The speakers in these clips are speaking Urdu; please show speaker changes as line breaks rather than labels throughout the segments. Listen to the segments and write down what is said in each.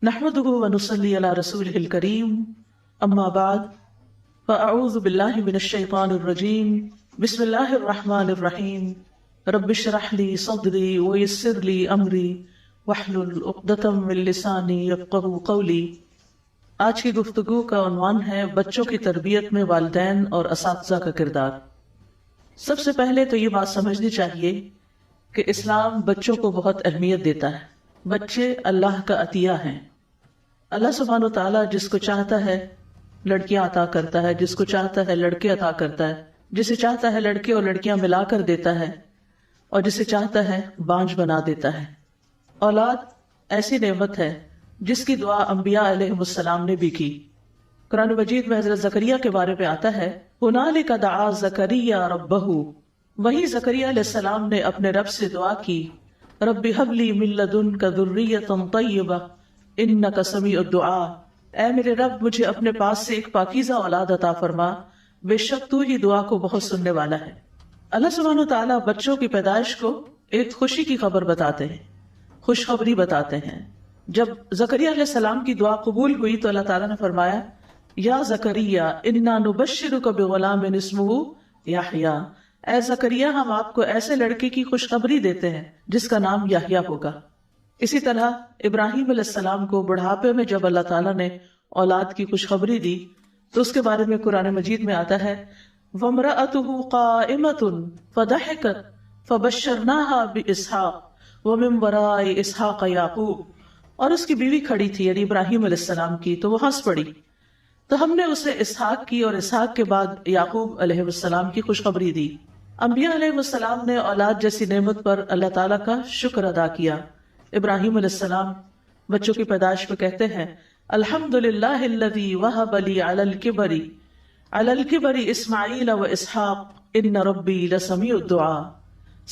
نحمده ونصلي على رسوله الكريم اما بعد فاعوذ بالله من الشيطان الرجيم بسم الله الرحمن الرحيم رب اشرح لي صدري ويسر لي امري واحلل عقدة من لساني يفقهوا قولي۔ آج کی گفتگو کا عنوان ہے بچوں کی تربیت میں والدین اور اساتذہ کا کردار۔ سب سے پہلے تو یہ بات سمجھنی چاہیے کہ اسلام بچوں کو بہت اہمیت دیتا ہے۔ بچے اللہ کا عطیہ ہیں۔ اللہ سبحانہ و تعالیٰ جس کو چاہتا ہے لڑکیاں عطا کرتا ہے، جس کو چاہتا ہے لڑکے عطا کرتا ہے، جسے چاہتا ہے لڑکے اور لڑکیاں ملا کر دیتا ہے، اور جسے چاہتا ہے بانجھ بنا دیتا ہے۔ اولاد ایسی نعمت ہے جس کی دعا انبیاء علیہ السلام نے بھی کی۔ قرآن مجید میں حضرت زکریا کے بارے میں آتا ہے ہنالک دعا زکریا ربہ، وہی زکریا علیہ السلام نے اپنے رب سے دعا کی رب ہب لی من لدنک ذریۃ طیبہ انک سمیع الدعاء، اے میرے رب مجھے اپنے پاس سے ایک پاکیزہ اولاد عطا فرما، بے شک تو ہی دعا کو بہت سننے والا ہے۔ اللہ سبحانہ و تعالیٰ بچوں کی پیدائش کو ایک خوشی کی خبر بتاتے ہیں، خوشخبری بتاتے ہیں۔ جب زکریا علیہ السلام کی دعا قبول ہوئی تو اللہ تعالیٰ نے فرمایا یا زکریا انا نبشرک بغلام اسمہ یحییٰ، اے زکریا ہم آپ کو ایسے لڑکے کی خوشخبری دیتے ہیں جس کا نام یحییٰ ہوگا۔ اسی طرح ابراہیم علیہ السلام کو بڑھاپے میں جب اللہ تعالیٰ نے اولاد کی خوشخبری دی تو اس کے بارے میں قرآن مجید میں آتا ہے وامرأتہ قائمۃ فضحکت فبشرناها باسحاق ومن وراء اسحاق یعقوب، اور اس کی بیوی کھڑی تھی یعنی ابراہیم علیہ السلام کی تو وہ ہنس پڑی، تو ہم نے اسے اسحاق کی اور اسحاق کے بعد یعقوب علیہ السلام کی خوشخبری دی۔ انبیاء علیہ السلام نے اولاد جیسی نعمت پر اللہ تعالیٰ کا شکر ادا کیا۔ ابراہیم علیہ السلام بچوں کی پیدائش پہ کہتے ہیں الحمدللہ الذی وہب لی علی الکبر اسماعیل و اسحاق ان ربی لسمیع الدعاء،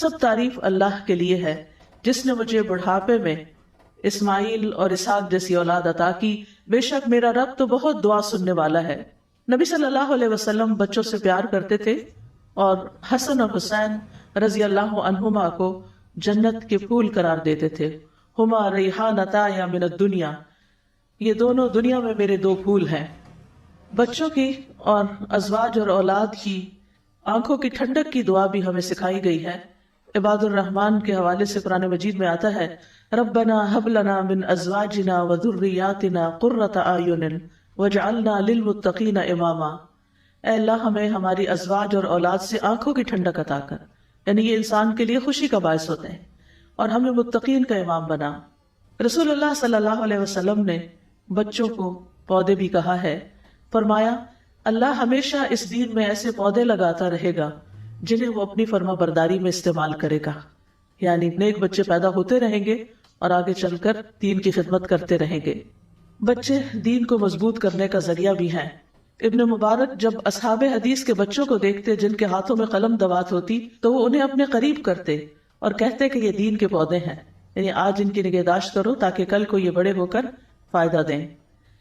سب تعریف اللہ کے لیے ہے جس نے مجھے بڑھاپے میں اسماعیل اور اسحاق جیسی اولاد عطا کی، بے شک میرا رب تو بہت دعا سننے والا ہے۔ نبی صلی اللہ علیہ وسلم بچوں سے پیار کرتے تھے اور حسن اور حسین رضی اللہ عنہما کو جنت کے پھول قرار دیتے تھے۔ ہما ریحانتا یا من الدنیا، یہ دونوں دنیا میں میرے دو پھول ہیں۔ بچوں کی اور ازواج اور اولاد کی آنکھوں کی ٹھنڈک کی دعا بھی ہمیں سکھائی گئی ہے۔ عباد الرحمن کے حوالے سے قرآن مجید میں آتا ہے ربنا ہب لنا من ازواجنا وذریاتنا قرۃ اعین واجعلنا للمتقین اماما، اے اللہ ہمیں ہماری ازواج اور اولاد سے آنکھوں کی ٹھنڈک عطا کر، یعنی یہ انسان کے لیے خوشی کا باعث ہوتے ہیں، اور ہمیں متقین کا امام بنا۔ رسول اللہ صلی اللہ علیہ وسلم نے بچوں کو پودے بھی کہا ہے، فرمایا اللہ ہمیشہ اس دین میں ایسے پودے لگاتا رہے گا جنہیں وہ اپنی فرما برداری میں استعمال کرے گا، یعنی نیک بچے پیدا ہوتے رہیں گے اور آگے چل کر دین کی خدمت کرتے رہیں گے۔ بچے دین کو مضبوط کرنے کا ذریعہ بھی ہیں۔ ابن مبارک جب اصحاب حدیث کے بچوں کو دیکھتے جن کے ہاتھوں میں قلم دوات ہوتی تو وہ انہیں اپنے قریب کرتے اور کہتے کہ یہ دین کے پودے ہیں، یعنی آج ان کی نگہداشت کرو تاکہ کل کو یہ بڑے ہو کر فائدہ دیں،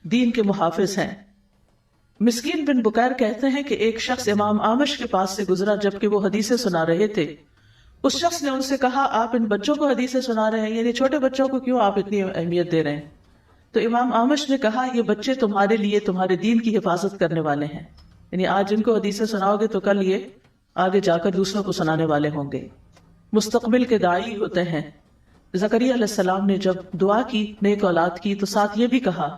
دین کے محافظ ہیں۔ مسکین بن بکیر کہتے ہیں کہ ایک شخص امام اعمش کے پاس سے گزرا جبکہ وہ حدیثیں سنا رہے تھے۔ اس شخص نے ان سے کہا آپ ان بچوں کو حدیثیں سنا رہے ہیں، یعنی چھوٹے بچوں کو کیوں آپ اتنی اہمیت دے رہے ہیں؟ تو امام اعمش نے کہا یہ بچے تمہارے لیے تمہارے دین کی حفاظت کرنے والے ہیں، یعنی آج ان کو حدیثیں سناؤ گے تو کل یہ آگے جا کر دوسروں کو سنانے والے ہوں گے، مستقبل کے داعی ہوتے ہیں۔ زکریا علیہ السلام نے جب دعا کی نیک اولاد کی تو ساتھ یہ بھی کہا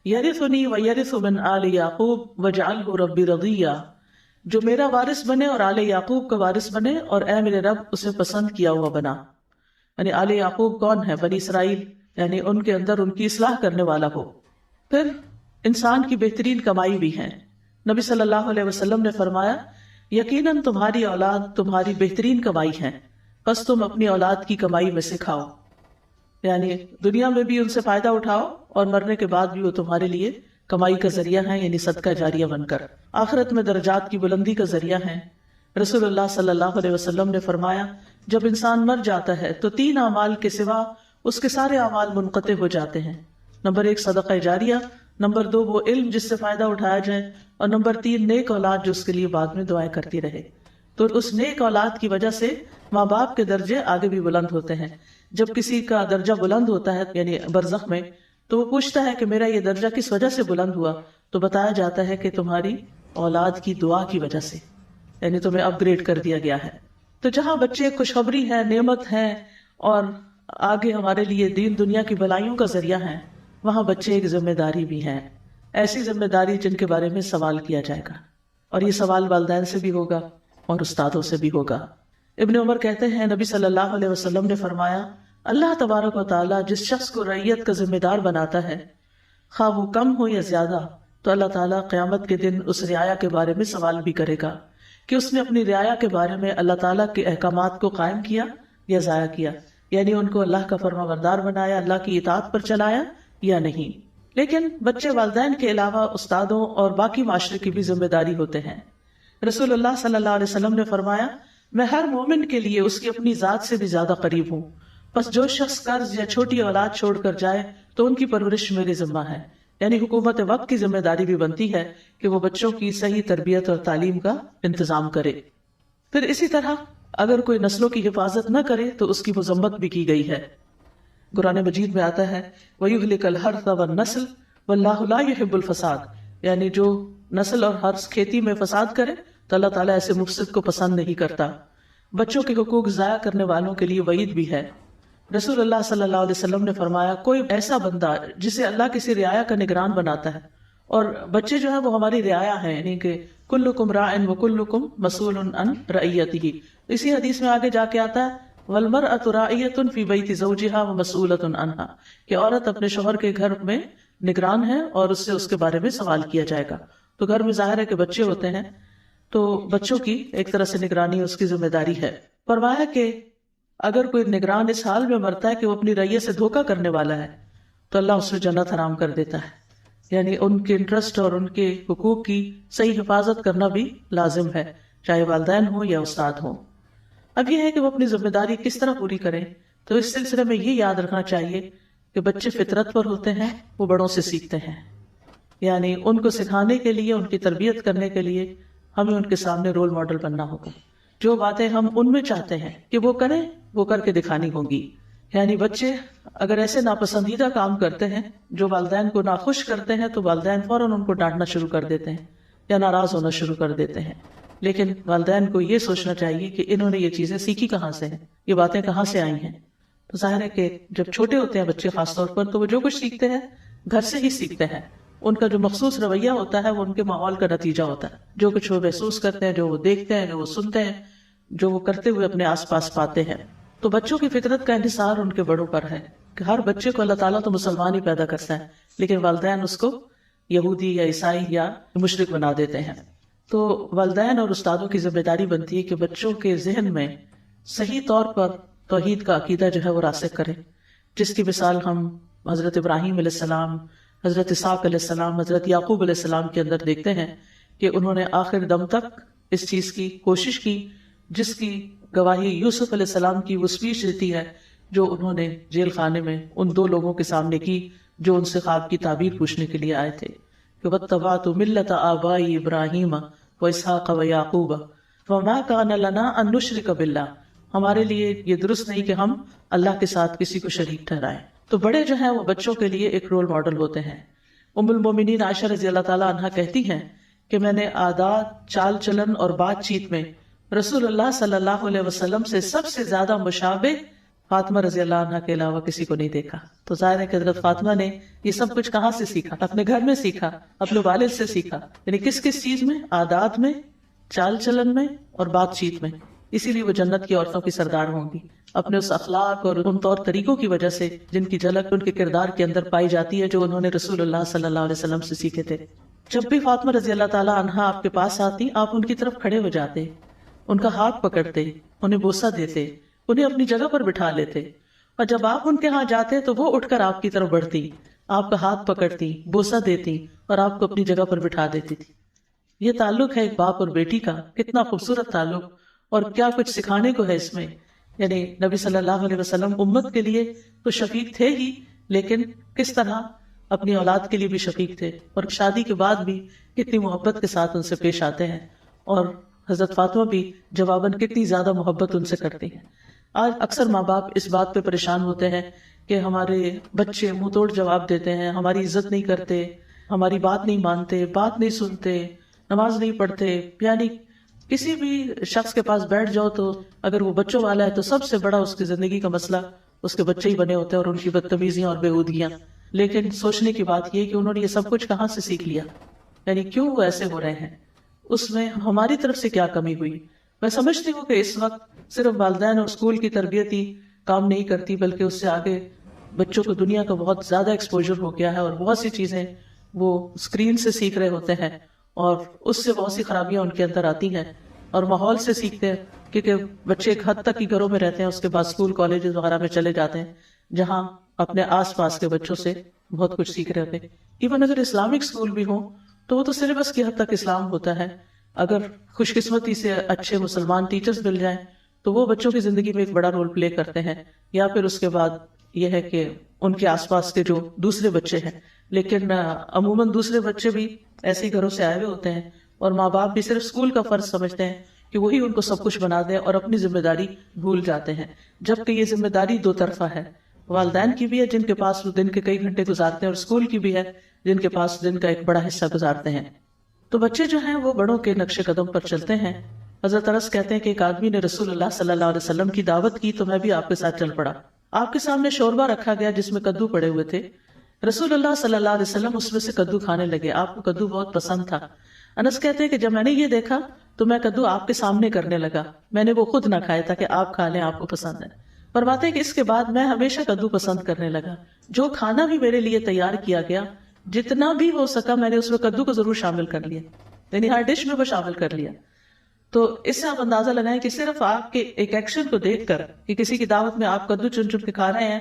یرثنی ویرث من آل یعقوب واجعلہ ربی رضیہ، جو میرا وارث بنے اور آل یعقوب کا وارث بنے، اور اے میرے رب اسے پسند کیا ہوا بنا۔ یعنی آل یعقوب کون ہے؟ بنی اسرائیل، یعنی ان کے اندر ان کی اصلاح کرنے والا ہو۔ پھر انسان کی بہترین کمائی بھی ہے۔ نبی صلی اللہ علیہ وسلم نے فرمایا یقیناً تمہاری اولاد تمہاری بہترین کمائی ہے، بس تم اپنی اولاد کی کمائی میں سے کھاؤ، یعنی دنیا میں بھی ان سے فائدہ اٹھاؤ اور مرنے کے بعد بھی وہ تمہارے لیے کمائی کا ذریعہ ہے، یعنی صدقہ جاریہ بن کر آخرت میں درجات کی بلندی کا ذریعہ ہے۔ رسول اللہ صلی اللہ علیہ وسلم نے فرمایا جب انسان مر جاتا ہے تو 3 اعمال کے سوا اس کے سارے اعمال منقطع ہو جاتے ہیں۔ نمبر 1 صدقہ جاریہ، نمبر 2 وہ علم جس سے فائدہ اٹھایا جائے، اور نمبر 3 نیک اولاد جو اس کے لیے بعد میں دعائیں کرتی رہے۔ تو اس نیک اولاد کی وجہ سے ماں باپ کے درجے آگے بھی بلند ہوتے ہیں۔ جب کسی کا درجہ بلند ہوتا ہے یعنی برزخ میں تو وہ پوچھتا ہے کہ میرا یہ درجہ کس وجہ سے بلند ہوا، تو بتایا جاتا ہے کہ تمہاری اولاد کی دعا کی وجہ سے، یعنی تمہیں اپ گریڈ کر دیا گیا ہے۔ تو جہاں بچے خوشخبری ہے، نعمت ہے، اور آگے ہمارے لیے دین دنیا کی بھلائیوں کا ذریعہ ہیں، وہاں بچے ایک ذمہ داری بھی ہیں، ایسی ذمہ داری جن کے بارے میں سوال کیا جائے گا، اور یہ سوال والدین سے بھی ہوگا اور استادوں سے بھی ہوگا۔ ابن عمر کہتے ہیں نبی صلی اللہ علیہ وسلم نے فرمایا، اللہ تبارک و تعالیٰ جس شخص کو رعیت کا ذمہ دار بناتا ہے، خواہ وہ کم ہو یا زیادہ، تو اللہ تعالیٰ قیامت کے دن اس رعایا کے بارے میں سوال بھی کرے گا کہ اس نے اپنی رعایا کے بارے میں اللہ تعالیٰ کے احکامات کو قائم کیا یا ضائع کیا، یعنی ان کو اللہ کا فرما بردار بنایا، اللہ کی اطاعت پر چلایا یا نہیں۔ لیکن بچے والدین کے علاوہ استادوں اور باقی معاشرے کی بھی ذمہ داری ہوتے ہیں۔ رسول اللہ صلی اللہ علیہ وسلم نے فرمایا، میں ہر مومن کے لیے اس کی اپنی ذات سے بھی زیادہ قریب ہوں، بس جو شخص قرض یا چھوٹی اولاد چھوڑ کر جائے تو ان کی پرورش میرے ذمہ ہے، یعنی حکومت وقت کی ذمہ داری بھی بنتی ہے کہ وہ بچوں کی صحیح تربیت اور تعلیم کا انتظام کرے۔ پھر اسی طرح اگر کوئی نسلوں کی حفاظت نہ کرے تو اس کی مذمت بھی کی گئی ہے۔ قرآن مجید میں آتا ہے وَيُهْلِكَ الْحَرْثَ وَالنَّسْلَ وَاللَّهُ لَا يُحِبُّ الْفَسَادَ، یعنی جو نسل اور حرث کھیتی میں فساد کرے تو اللہ تعالیٰ ایسے مفسد کو پسند نہیں کرتا۔ بچوں کے حقوق ضائع کرنے والوں کے لیے وعید بھی ہے۔ رسول اللہ صلی اللہ علیہ وسلم نے فرمایا، کوئی ایسا بندہ جسے اللہ کسی رعایا کا نگران بناتا ہے، اور بچے جو ہیں وہ ہماری رعایا ہیں، یعنی کہ کلکم راع وکلکم مسئول عن رعیتہ۔ اسی حدیث میں آگے جا کے آتا ہے والمرأة راعیۃ فی بیت زوجہا ومسئولۃ عنہا، کہ عورت اپنے شوہر کے گھر میں نگران ہے اور اس سے اس کے بارے میں سوال کیا جائے گا۔ تو گھر میں ظاہر ہے کہ بچے ہوتے ہیں، تو بچوں کی ایک طرح سے نگرانی اس کی ذمہ داری ہے۔ فرمایا کہ اگر کوئی نگران اس حال میں مرتا ہے کہ وہ اپنی رعیت سے دھوکہ کرنے والا ہے تو اللہ اس میں جنت حرام کر دیتا ہے، یعنی ان کے انٹرسٹ اور ان کے حقوق کی صحیح حفاظت کرنا بھی لازم ہے، چاہے والدین ہوں یا استاد ہوں۔ اب یہ ہے کہ وہ اپنی ذمہ داری کس طرح پوری کریں، تو اس سلسلے میں یہ یاد رکھنا چاہیے کہ بچے فطرت پر ہوتے ہیں، وہ بڑوں سے سیکھتے ہیں، یعنی ان کو سکھانے کے لیے، ان کی تربیت کرنے کے لیے ہمیں ان کے سامنے رول ماڈل بننا ہوگا۔ جو باتیں ہم ان میں چاہتے ہیں کہ وہ کریں، وہ کر کے دکھانی ہوگی۔ یعنی بچے اگر ایسے ناپسندیدہ کام کرتے ہیں جو والدین کو ناخوش کرتے ہیں تو والدین فوراً ان کو ڈانٹنا شروع کر دیتے ہیں یا ناراض ہونا شروع کر دیتے ہیں، لیکن والدین کو یہ سوچنا چاہیے کہ انہوں نے یہ چیزیں سیکھی کہاں سے ہیں، یہ باتیں کہاں سے آئی ہیں۔ تو ظاہر ہے کہ جب چھوٹے ہوتے ہیں بچے خاص طور پر، تو وہ جو کچھ سیکھتے ہیں گھر سے ہی سیکھتے ہیں۔ ان کا جو مخصوص رویہ ہوتا ہے وہ ان کے ماحول کا نتیجہ ہوتا ہے، جو کچھ وہ محسوس کرتے ہیں، جو وہ دیکھتے ہیں، جو وہ سنتے ہیں، جو وہ کرتے ہوئے اپنے آس پاس پاتے ہیں۔ تو بچوں کی فطرت کا انحصار ان کے بڑوں پر ہے کہ ہر بچے کو اللہ تعالیٰ تو مسلمان ہی پیدا کرتا ہے، لیکن والدین اس کو یہودی یا عیسائی یا مشرک بنا دیتے ہیں۔ تو والدین اور استادوں کی ذمہ داری بنتی ہے کہ بچوں کے ذہن میں صحیح طور پر توحید کا عقیدہ جو ہے وہ راسخ کریں، جس کی مثال ہم حضرت ابراہیم علیہ السلام، حضرت اسحاق علیہ السلام، حضرت یعقوب علیہ السلام کے اندر دیکھتے ہیں کہ انہوں نے آخر دم تک اس چیز کی کوشش کی جس کی گواہی یوسف علیہ السلام کی وہ اسپیچ دیتی ہے جو انہوں نے جیل خانے میں ان دو لوگوں کے سامنے کی جو ان سے خواب کی تعبیر پوچھنے کے لیے آئے تھے کہ وَاتَّبَعْتُ مِلَّةَ آبَائِي إِبْرَاهِيمَ وَإِسْحَاقَ وَيَعْقُوبَ وَمَا كَانَ لَنَا أَن نُشْرِكَ بِاللَّهِ، ہمارے لیے یہ درست نہیں کہ ہم اللہ کے ساتھ کسی کو شریک ٹھہرائیں۔ تو بڑے جو ہیں وہ بچوں کے لیے ایک رول ماڈل ہوتے ہیں۔ ام المومنین عائشہ رضی اللہ تعالیٰ عنہا کہتی ہیں کہ میں نے عادات، چال چلن اور بات چیت میں رسول اللہ صلی اللہ علیہ وسلم سے سب سے زیادہ مشابہ فاطمہ رضی اللہ عنہا کے علاوہ کسی کو نہیں دیکھا۔ تو ظاہر ہے کہ حضرت فاطمہ نے یہ سب کچھ کہاں سے سیکھا؟ اپنے گھر میں سیکھا، اپنے والد سے سیکھا، یعنی کس کس چیز میں؟ عادات میں، چال چلن میں اور بات چیت میں۔ اسی لیے وہ جنت کی عورتوں کی سردار ہوں گی، اپنے اس اخلاق اور ان طور طریقوں کی وجہ سے جن کی جھلک ان کے کردار کے اندر پائی جاتی ہے جو انہوں نے رسول اللہ صلی اللہ علیہ وسلم سے سیکھے تھے۔ جب بھی فاطمہ رضی اللہ تعالیٰ عنہا آپ کے پاس آتی، آپ ان کی طرف کھڑے ہو جاتے، ان کا ہاتھ پکڑتے، انہیں بوسہ دیتے، انہیں اپنی جگہ پر بٹھا لیتے، اور جب آپ ان کے ہاں جاتے تو وہ اٹھ کر آپ کی طرف بڑھتی، آپ کا ہاتھ پکڑتی، بوسہ دیتی اور آپ کو اپنی جگہ پر بٹھا دیتی تھی۔ یہ تعلق ہے ایک باپ اور بیٹی کا، کتنا خوبصورت تعلق، اور کیا کچھ سکھانے کو ہے اس میں۔ یعنی نبی صلی اللہ علیہ وسلم امت کے لیے تو شفیق تھے ہی، لیکن کس طرح اپنی اولاد کے لیے بھی شفیق تھے، اور شادی کے بعد بھی کتنی محبت کے ساتھ ان سے پیش آتے ہیں، اور حضرت فاطمہ بھی جواباً کتنی زیادہ محبت ان سے کرتی ہیں۔ آج اکثر ماں باپ اس بات پہ پریشان ہوتے ہیں کہ ہمارے بچے منہ توڑ جواب دیتے ہیں، ہماری عزت نہیں کرتے، ہماری بات نہیں مانتے، بات نہیں سنتے، نماز نہیں پڑھتے. یعنی کسی بھی شخص کے پاس بیٹھ جاؤ تو اگر وہ بچوں والا ہے تو سب سے بڑا اس کی زندگی کا مسئلہ اس کے بچے ہی بنے ہوتے ہیں اور ان کی بدتمیزیاں اور بےہودگیاں. لیکن سوچنے کی بات یہ کہ انہوں نے یہ سب کچھ کہاں سے سیکھ لیا، یعنی کیوں وہ ایسے ہو رہے ہیں، اس میں ہماری طرف سے کیا کمی ہوئی. میں سمجھتی ہوں کہ اس وقت صرف والدین اور اسکول کی تربیت ہی کام نہیں کرتی، بلکہ اس سے آگے بچوں کو دنیا کا بہت زیادہ ایکسپوجر ہو گیا ہے اور بہت سی چیزیں وہ اسکرین سے سیکھ رہے ہوتے ہیں اور اس سے بہت سی خرابیاں ان کے اندر آتی ہیں اور ماحول سے سیکھتے ہیں، کیونکہ بچے ایک حد تک ہی گھروں میں رہتے ہیں، اس کے بعد اسکول کالجز وغیرہ میں چلے جاتے ہیں جہاں اپنے آس پاس کے بچوں سے بہت کچھ سیکھ رہے ہوتے ہیں. ایون اگر اسلامک اسکول بھی ہوں تو وہ تو سلیبس کی حد تک اسلام ہوتا ہے. اگر خوش قسمتی سے اچھے مسلمان ٹیچرز مل جائیں تو وہ بچوں کی زندگی میں ایک بڑا رول پلے کرتے ہیں، یا پھر اس کے بعد یہ ہے کہ ان کے آس پاس کے جو دوسرے بچے ہیں. لیکن عموماً دوسرے بچے بھی ایسے ہی گھروں سے آئے ہوئے ہوتے ہیں اور ماں باپ بھی صرف اسکول کا فرض سمجھتے ہیں کہ وہی ان کو سب کچھ بنا دیں اور اپنی ذمہ داری بھول جاتے ہیں، جبکہ یہ ذمہ داری دو طرفہ ہے. والدین کی بھی ہے جن کے پاس وہ دن کے کئی گھنٹے گزارتے ہیں، اور اسکول کی بھی ہے جن کے پاس دن کا ایک بڑا حصہ گزارتے ہیں. تو بچے جو ہیں وہ بڑوں کے نقش قدم پر چلتے ہیں. حضرت انس کہتے ہیں کہ ایک آدمی نے رسول اللہ صلی اللہ علیہ وسلم کی دعوت کی تو میں بھی آپ کے ساتھ چل پڑا. آپ کے سامنے شوربہ رکھا گیا جس میں کدو پڑے ہوئے تھے. رسول اللہ صلی اللہ علیہ وسلم اس میں سے کدو کھانے لگے. آپ کو کدو بہت پسند تھا. انس کہتے ہیں کہ جب میں نے یہ دیکھا تو میں کدو آپ کے سامنے کرنے لگا. میں نے وہ خود نہ کھائے تھا کہ آپ کھا لیں، آپ کو پسند ہے. فرماتے ہیں کہ اس کے بعد میں ہمیشہ کدو پسند کرنے لگا. جو کھانا بھی میرے لیے تیار کیا گیا جتنا بھی ہو سکا میں نے اس میں کدو کو ضرور شامل کر لیا، یعنی ہر ڈش میں وہ شامل کر لیا. تو اس سے آپ اندازہ لگائیں کہ صرف آپ کے ایک ایکشن کو دیکھ کر کہ کسی کی دعوت میں آپ کدو چن چن کے کھا رہے ہیں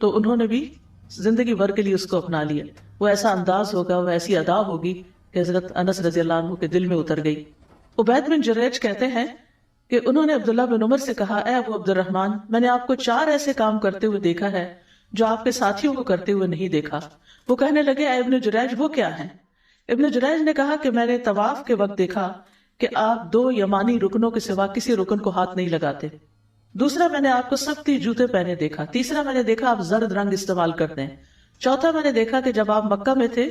تو انہوں نے بھی زندگی بھر کے لیے اس کو اپنا لیا. وہ ایسا انداز ہوگا، وہ ایسی ادا ہوگی کہ حضرت انس رضی اللہ عنہ کے دل میں اتر گئی. عبید بن جریج کہتے ہیں کہ انہوں نے عبداللہ بن عمر سے کہا، اے ابو عبد الرحمن، میں نے آپ کو 4 ایسے کام کرتے ہوئے دیکھا ہے جو آپ کے ساتھیوں کو کرتے ہوئے نہیں دیکھا. وہ کہنے لگے، اے ابن جریج وہ کیا ہیں؟ ابن جریج نے کہا کہ میں نے طواف کے وقت دیکھا کہ آپ 2 یمانی رکنوں کے سوا کسی رکن کو ہاتھ نہیں لگاتے. دوسرا میں نے آپ کو سختی جوتے پہنے دیکھا. تیسرا میں نے دیکھا آپ زرد رنگ استعمال کرتے ہیں. چوتھا میں نے دیکھا کہ جب آپ مکہ میں تھے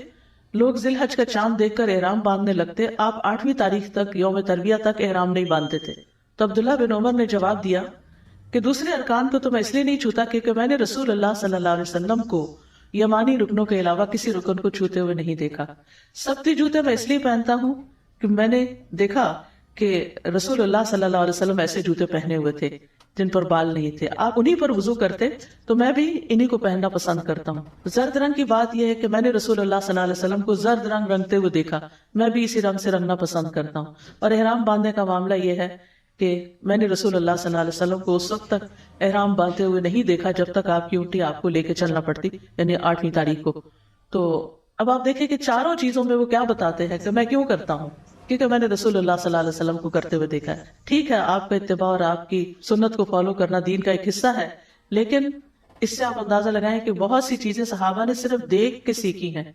لوگ ذی الحج کا چاند دیکھ کر احرام باندھنے لگتے، آپ 8ویں تاریخ تک یوم تربیہ تک احرام نہیں باندھتے تھے. تو عبداللہ بن عمر نے جواب دیا کہ دوسرے ارکان کو تو میں اس لیے نہیں چھوتا کیونکہ میں نے رسول اللہ صلی اللہ علیہ وسلم کو یمانی رکنوں کے علاوہ کسی رکن کو چھوتے ہوئے نہیں دیکھا. سختی جوتے میں اس لیے پہنتا ہوں کہ میں نے دیکھا کہ رسول اللہ صلی اللہ علیہ وسلم ایسے جوتے پہنے ہوئے تھے جن پر بال نہیں تھے، آپ انہی پر وضو کرتے تو میں بھی انہی کو پہننا پسند کرتا ہوں. زرد رنگ کی بات یہ ہے کہ میں نے رسول اللہ صلی اللہ علیہ وسلم کو زرد رنگ رنگتے ہوئے دیکھا، میں بھی اسی رنگ سے رنگنا پسند کرتا ہوں. اور احرام باندھنے کا معاملہ یہ ہے کہ میں نے رسول اللہ صلی اللہ علیہ وسلم کو اس وقت تک احرام باندھتے ہوئے نہیں دیکھا جب تک آپ کی اونٹی آپ کو لے کے چلنا پڑتی، یعنی 8ویں تاریخ کو. تو اب آپ دیکھیں کہ چاروں چیزوں میں وہ کیا بتاتے ہیں کہ میں کیوں کرتا ہوں، کیونکہ میں نے رسول اللہ صلی اللہ علیہ وسلم کو کرتے ہوئے دیکھا ہے. ٹھیک ہے، آپ کا اتباع اور آپ کی سنت کو فالو کرنا دین کا ایک حصہ ہے، لیکن اس سے آپ اندازہ لگائیں کہ بہت سی چیزیں صحابہ نے صرف دیکھ کے سیکھی ہیں.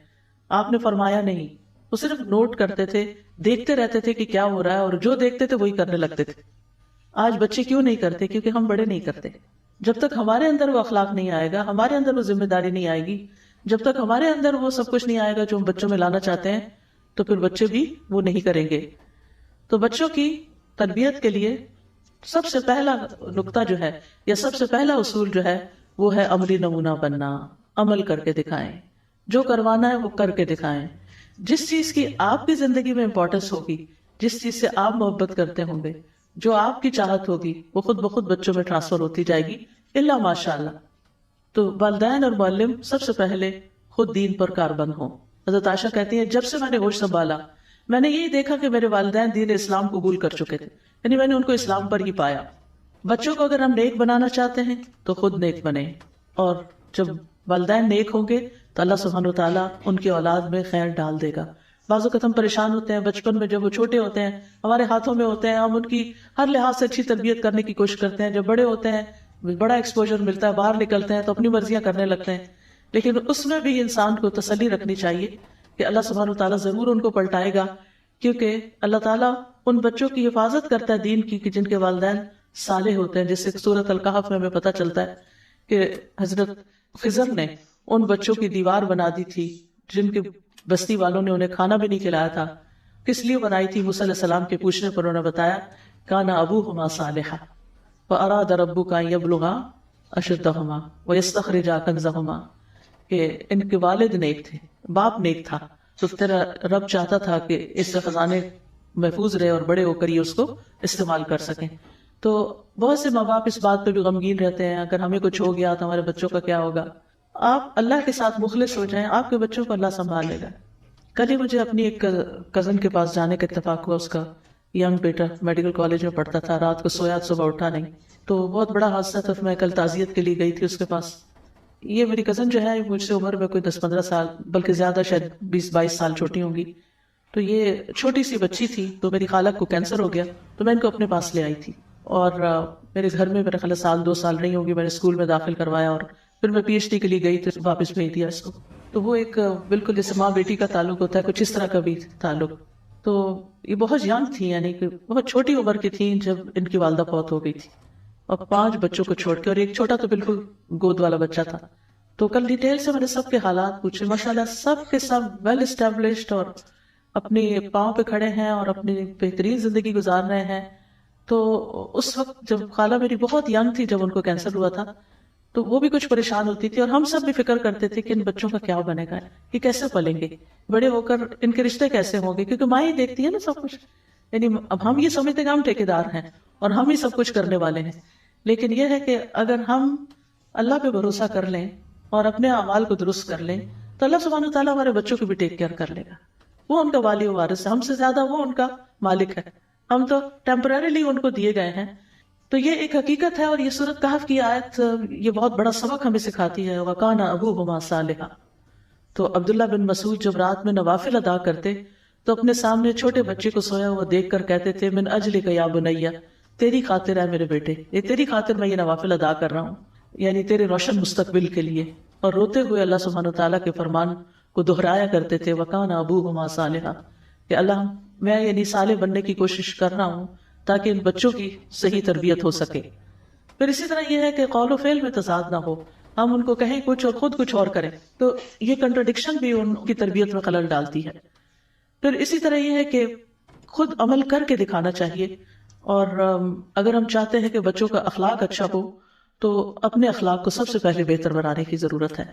آپ نے فرمایا نہیں، وہ صرف نوٹ کرتے تھے، دیکھتے رہتے تھے کہ کیا ہو رہا ہے اور جو دیکھتے تھے وہی کرنے لگتے تھے. آج بچے کیوں نہیں کرتے؟ کیونکہ ہم بڑے نہیں کرتے. جب تک ہمارے اندر وہ اخلاق نہیں آئے گا، ہمارے اندر وہ ذمہ داری نہیں آئے گی، جب تک ہمارے اندر وہ سب کچھ نہیں آئے گا جو ہم بچوں میں لانا چاہتے ہیں، تو پھر بچے بھی وہ نہیں کریں گے. تو بچوں کی تربیت کے لیے سب سے پہلا نقطہ جو ہے یا سب سے پہلا اصول جو ہے وہ ہے عملی نمونہ بننا. عمل کر کے دکھائیں، جو کروانا ہے وہ کر کے دکھائیں. جس چیز کی آپ کی زندگی میں امپورٹنس ہوگی، جس چیز سے آپ محبت کرتے ہوں گے، جو آپ کی چاہت ہوگی، وہ خود بخود بچوں میں ٹرانسفر ہوتی جائے گی، الا ماشاء اللہ. تو والدین اور معلم سب سے پہلے خود دین پر کاربند ہوں. حضرت عائشہ کہتی ہیں جب سے میں نے ہوش سنبھالا میں نے یہی دیکھا کہ میرے والدین دین اسلام قبول کر چکے تھے، یعنی میں نے ان کو اسلام پر ہی پایا. بچوں کو اگر ہم نیک بنانا چاہتے ہیں تو خود نیک بنیں، اور جب والدین نیک ہوں گے تو اللہ سبحانہ و تعالیٰ ان کی اولاد میں خیر ڈال دے گا. بعض اوقات ہم پریشان ہوتے ہیں بچپن میں، جب وہ چھوٹے ہوتے ہیں ہمارے ہاتھوں میں ہوتے ہیں، ہم ان کی ہر لحاظ سے اچھی تربیت کرنے کی کوشش کرتے ہیں. جب بڑے ہوتے ہیں، بڑا ایکسپوجر ملتا ہے، باہر نکلتے ہیں تو اپنی مرضیاں کرنے لگتے ہیں. لیکن اس میں بھی انسان کو تسلی رکھنی چاہیے کہ اللہ سبحانہ و تعالیٰ ضرور ان کو پلٹائے گا، کیونکہ اللہ تعالیٰ ان بچوں کی حفاظت کرتا ہے دین کی کہ جن کے والدین صالح ہوتے ہیں. جیسے سورۃ الکہف میں ہمیں پتہ چلتا ہے کہ حضرت خضر نے ان بچوں کی دیوار بنا دی تھی جن کے بستی والوں نے انہیں کھانا بھی نہیں کھلایا تھا. کس لیے بنائی تھی؟ موسیٰ علیہ السلام کے پوچھنے پر انہوں نے بتایا کان ابوہما صالحا فاراد ربک ان یبلغا اشدہما ویستخرجا کنزہما، کہ ان کے والد نیک تھے، باپ نیک تھا، تو تیرا رب چاہتا تھا کہ اس سے خزانے محفوظ رہے اور بڑے ہو کر یہ اس کو استعمال کر سکیں. تو بہت سے ماں باپ اس بات پہ بھی غمگین رہتے ہیں اگر ہمیں کچھ ہو گیا تو ہمارے بچوں کا کیا ہوگا. آپ اللہ کے ساتھ مخلص ہو جائیں، آپ کے بچوں کو اللہ سنبھال لے گا. کل ہی مجھے اپنی ایک کزن کے پاس جانے کا اتفاق ہوا. اس کا ینگ بیٹا میڈیکل کالج میں پڑھتا تھا، رات کو سویا صبح اٹھا نہیں، تو بہت بڑا حادثہ تھا. میں کل تعزیت کے لیے گئی تھی اس کے پاس. یہ میری کزن جو ہے مجھ سے عمر میں کوئی 10-15 سال بلکہ زیادہ شاید 20-22 سال چھوٹی ہوں گی. تو یہ چھوٹی سی بچی تھی، تو میری خالہ کو کینسر ہو گیا تو میں ان کو اپنے پاس لے آئی تھی. اور میرے گھر میں میرے خیال 1-2 سال نہیں ہوگی، میں نے اسکول میں داخل کروایا اور پھر میں پی ایچ ڈی کے لیے گئی تو واپس بھیج دیا اس کو. تو وہ ایک بالکل جیسے ماں بیٹی کا تعلق ہوتا ہے، کچھ اس طرح کا بھی تعلق. تو یہ بہت ینگ تھی، یعنی کہ بہت چھوٹی عمر کی تھیں جب ان کی والدہ فوت ہو گئی تھی، اور 5 بچوں کو چھوڑ کے، اور ایک چھوٹا تو بالکل گود والا بچہ تھا. تو کل ڈیٹیل سے میں نے سب کے حالات پوچھے. ماشاءاللہ سب کے سب ویل اسٹیبلشڈ اور اپنے پاؤں پہ کھڑے ہیں اور اپنی بہترین زندگی گزار رہے ہیں. تو اس وقت جب خالہ میری بہت ینگ تھی جب ان کو کینسر ہوا تھا، تو وہ بھی کچھ پریشان ہوتی تھی، اور ہم سب بھی فکر کرتے تھے کہ ان بچوں کا کیا بنے گا، یہ کیسے پلیں گے، بڑے ہو کر ان کے رشتے کیسے ہوں گے، کیونکہ ماں ہی دیکھتی ہے نا سب کچھ. یعنی اب ہم یہ سمجھتے ہیں کہ ہم ٹھیکیدار ہیں اور ہم ہی سب کچھ کرنے والے ہیں، لیکن یہ ہے کہ اگر ہم اللہ پہ بھروسہ کر لیں اور اپنے اعمال کو درست کر لیں تو اللہ سبحانہ وتعالیٰ ہمارے بچوں کی بھی ٹیک کیئر کر لے گا. وہ ان کا والی و وارث ہے، ہم سے زیادہ وہ ان کا مالک ہے، ہم تو ٹیمپرریلی ان کو دیے گئے ہیں. تو یہ ایک حقیقت ہے. اور یہ سورۃ کہف کی آیت یہ بہت بڑا سبق ہمیں سکھاتی ہے. وَقَانَ أَبُوهُمَا صَالِحًا. تو عبداللہ بن مسعود جب رات میں نوافل ادا کرتے تو اپنے سامنے چھوٹے بچے کو سویا ہوا دیکھ کر کہتے تھے من اجلک یا بنیا، تیری خاطر ہے میرے بیٹے، یہ تیری خاطر میں یہ نوافل ادا کر رہا ہوں، یعنی تیرے روشن مستقبل کے لیے. اور روتے ہوئے اللہ سبحانہ وتعالیٰ کے فرمان کو دہرایا کرتے تھے وَقَانَ أَبُوهُمَا صَالِحًا، کہ اللہ میں یعنی صالح بننے کی کوشش کر رہا ہوں تاکہ ان بچوں کی صحیح تربیت ہو سکے. پھر اسی طرح یہ ہے کہ قول و فعل میں تضاد نہ ہو، ہم ان کو کہیں کچھ اور خود کچھ اور کریں، تو یہ کنٹرڈکشن بھی ان کی تربیت میں خلل ڈالتی ہے. پھر اسی طرح یہ ہے کہ خود عمل کر کے دکھانا چاہیے. اور اگر ہم چاہتے ہیں کہ بچوں کا اخلاق اچھا ہو تو اپنے اخلاق کو سب سے پہلے بہتر بنانے کی ضرورت ہے.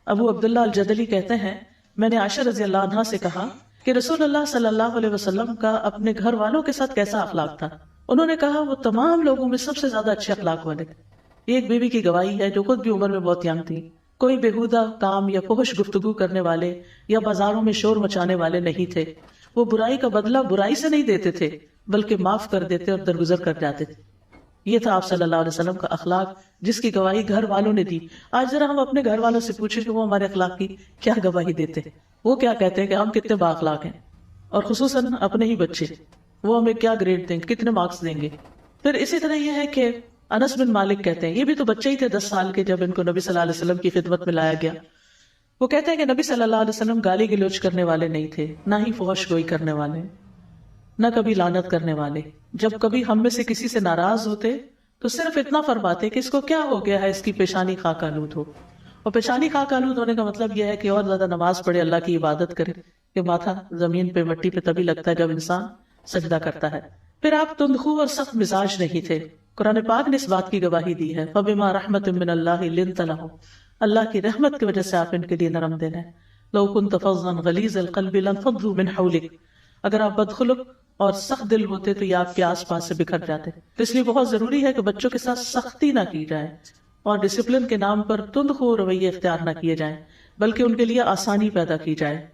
ابو عبداللہ الجدلی کہتے ہیں میں نے عائشہ رضی اللہ عنہا سے کہا کہ رسول اللہ صلی اللہ علیہ وسلم کا اپنے گھر والوں کے ساتھ کیسا اخلاق تھا. انہوں نے کہا وہ تمام لوگوں میں سب سے زیادہ اچھے اخلاق والے تھے. یہ ایک بیوی کی گواہی ہے جو خود بھی عمر میں بہت ینگ تھی. کوئی بےہودہ کام یا فحش گفتگو کرنے والے یا بازاروں میں شور مچانے والے نہیں تھے. وہ برائی کا بدلہ برائی سے نہیں دیتے تھے بلکہ معاف کر دیتے اور درگزر کر جاتے تھے. یہ تھا آپ صلی اللہ علیہ وسلم کا اخلاق جس کی گواہی گھر والوں نے دی. آج ذرا ہم اپنے گھر والوں سے پوچھیں کہ وہ ہمارے اخلاق کی کیا گواہی دیتے ہیں، وہ کیا کہتے ہیں کہ ہم کتنے با اخلاق ہیں. اور خصوصاً اپنے ہی بچے، وہ ہمیں کیا گریڈ دیں گے، کتنے مارکس دیں گے. پھر اسی طرح یہ ہے کہ انس بن مالک کہتے ہیں، یہ بھی تو بچے ہی تھے 10 سال کے جب ان کو نبی صلی اللہ علیہ وسلم کی خدمت میں لایا گیا. وہ کہتے ہیں کہ نبی صلی اللہ علیہ وسلم گالی گلوچ کرنے والے نہیں تھے، نہ ہی فحش گوئی کرنے والے، نہ کبھی لعنت کرنے والے. جب کبھی ہم میں سے کسی سے ناراض ہوتے تو صرف اتنا فرماتے کہ اس کو کیا ہو گیا ہے، اس کی پیشانی خاک آلود ہو. اور پیشانی خاک آلود ہونے کا مطلب یہ ہے کہ اور زیادہ نماز پڑھے، اللہ کی عبادت کرے، کہ ماتھا زمین پہ مٹی پہ تبھی لگتا ہے جب انسان سجدہ کرتا ہے. پھر آپ تندخو اور سخت مزاج نہیں تھے. قرآن پاک نے اس بات کی گواہی دی ہے فَبِمَا رَحْمَةٍ مِّنَ اللَّهِ لِنْتَ لَهُمْ، اللہ کی رحمت کی وجہ سے آپ ان کے لیے نرم دل ہیں. لَوْ كُنْتَ فَظًّا غَلِيظَ الْقَلْبِ لَانفَضُّوا مِنْ حَوْلِكَ، اگر آپ بدخلق اور سخت دل ہوتے تو یہ آپ کے آس پاس سے بکھر جاتے. تو اس لیے بہت ضروری ہے کہ بچوں کے ساتھ سختی نہ کی جائے اور ڈسپلن کے نام پر تندخو رویے اختیار نہ کیے جائیں، بلکہ ان کے لیے آسانی پیدا کی جائے.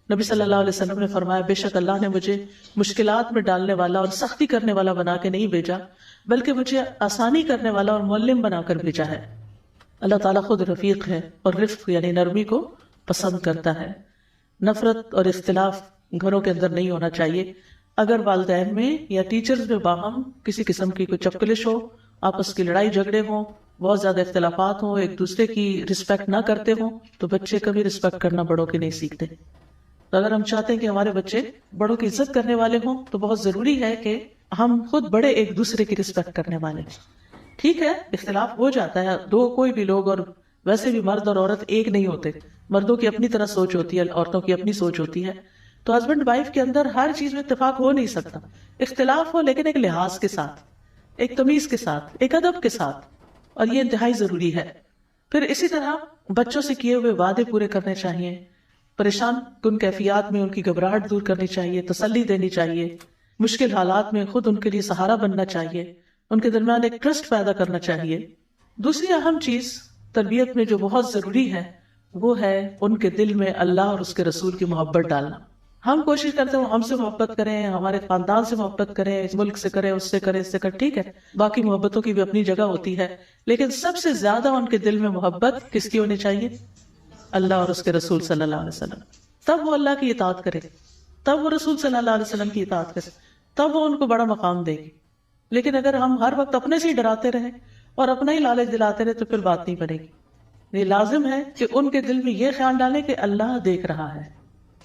نبی صلی اللہ علیہ وسلم نے فرمایا بے شک اللہ نے مجھے مشکلات میں ڈالنے والا اور سختی کرنے والا بنا کے نہیں بھیجا، بلکہ مجھے آسانی کرنے والا اور معلم بنا کر بھیجا ہے. اللہ تعالیٰ خود رفیق ہے اور رفق یعنی نرمی کو پسند کرتا ہے. نفرت اور اختلاف گھروں کے اندر نہیں ہونا چاہیے. اگر والدین میں یا ٹیچرز میں باہم کسی قسم کی کوئی چپکلش ہو، آپس کی لڑائی جھگڑے ہوں، بہت زیادہ اختلافات ہوں، ایک دوسرے کی رسپیکٹ نہ کرتے ہوں، تو بچے کبھی رسپیکٹ کرنا بڑوں کی نہیں سیکھتے. تو اگر ہم چاہتے ہیں کہ ہمارے بچے بڑوں کی عزت کرنے والے ہوں تو بہت ضروری ہے کہ ہم خود بڑے ایک دوسرے کی رسپیکٹ کرنے والے. ٹھیک ہے اختلاف ہو جاتا ہے، دو کوئی بھی لوگ، اور ویسے بھی مرد اور عورت ایک نہیں ہوتے، مردوں کی اپنی طرح سوچ ہوتی ہے، عورتوں کی اپنی سوچ ہوتی ہے. تو ہسبینڈ وائف کے اندر ہر چیز میں اتفاق ہو نہیں سکتا. اختلاف ہو لیکن ایک لحاظ کے ساتھ، ایک تمیز کے ساتھ، ایک ادب کے ساتھ، اور یہ انتہائی ضروری ہے. پھر اسی طرح بچوں سے کیے ہوئے وعدے پورے کرنے چاہیے، پریشان کن کیفیات میں ان کی گھبراہٹ دور کرنی چاہیے، تسلی دینی چاہیے، مشکل حالات میں خود ان کے لیے سہارا بننا چاہیے، ان کے درمیان ایک ٹرسٹ پیدا کرنا چاہیے. دوسری اہم چیز تربیت میں جو بہت ضروری ہے وہ ہے ان کے دل میں اللہ اور اس کے رسول کی محبت ڈالنا. ہم کوشش کرتے ہیں ہم سے محبت کریں، ہمارے خاندان سے محبت کریں، اس ملک سے کریں، اس سے کریں، اس سے کریں، ٹھیک ہے، باقی محبتوں کی بھی اپنی جگہ ہوتی ہے، لیکن سب سے زیادہ ان کے دل میں محبت کس کی ہونی چاہیے؟ اللہ اور اس کے رسول صلی اللہ علیہ وسلم. تب وہ اللہ کی اطاعت کرے، تب وہ رسول صلی اللہ علیہ وسلم کی اطاعت کرے، تب وہ ان کو بڑا مقام دے گی. لیکن اگر ہم ہر وقت اپنے سے ہی ڈراتے رہیں اور اپنا ہی لالچ دلاتے رہے تو پھر بات نہیں بنے گی. یہ لازم ہے کہ ان کے دل میں یہ خیال ڈالیں کہ اللہ دیکھ رہا ہے.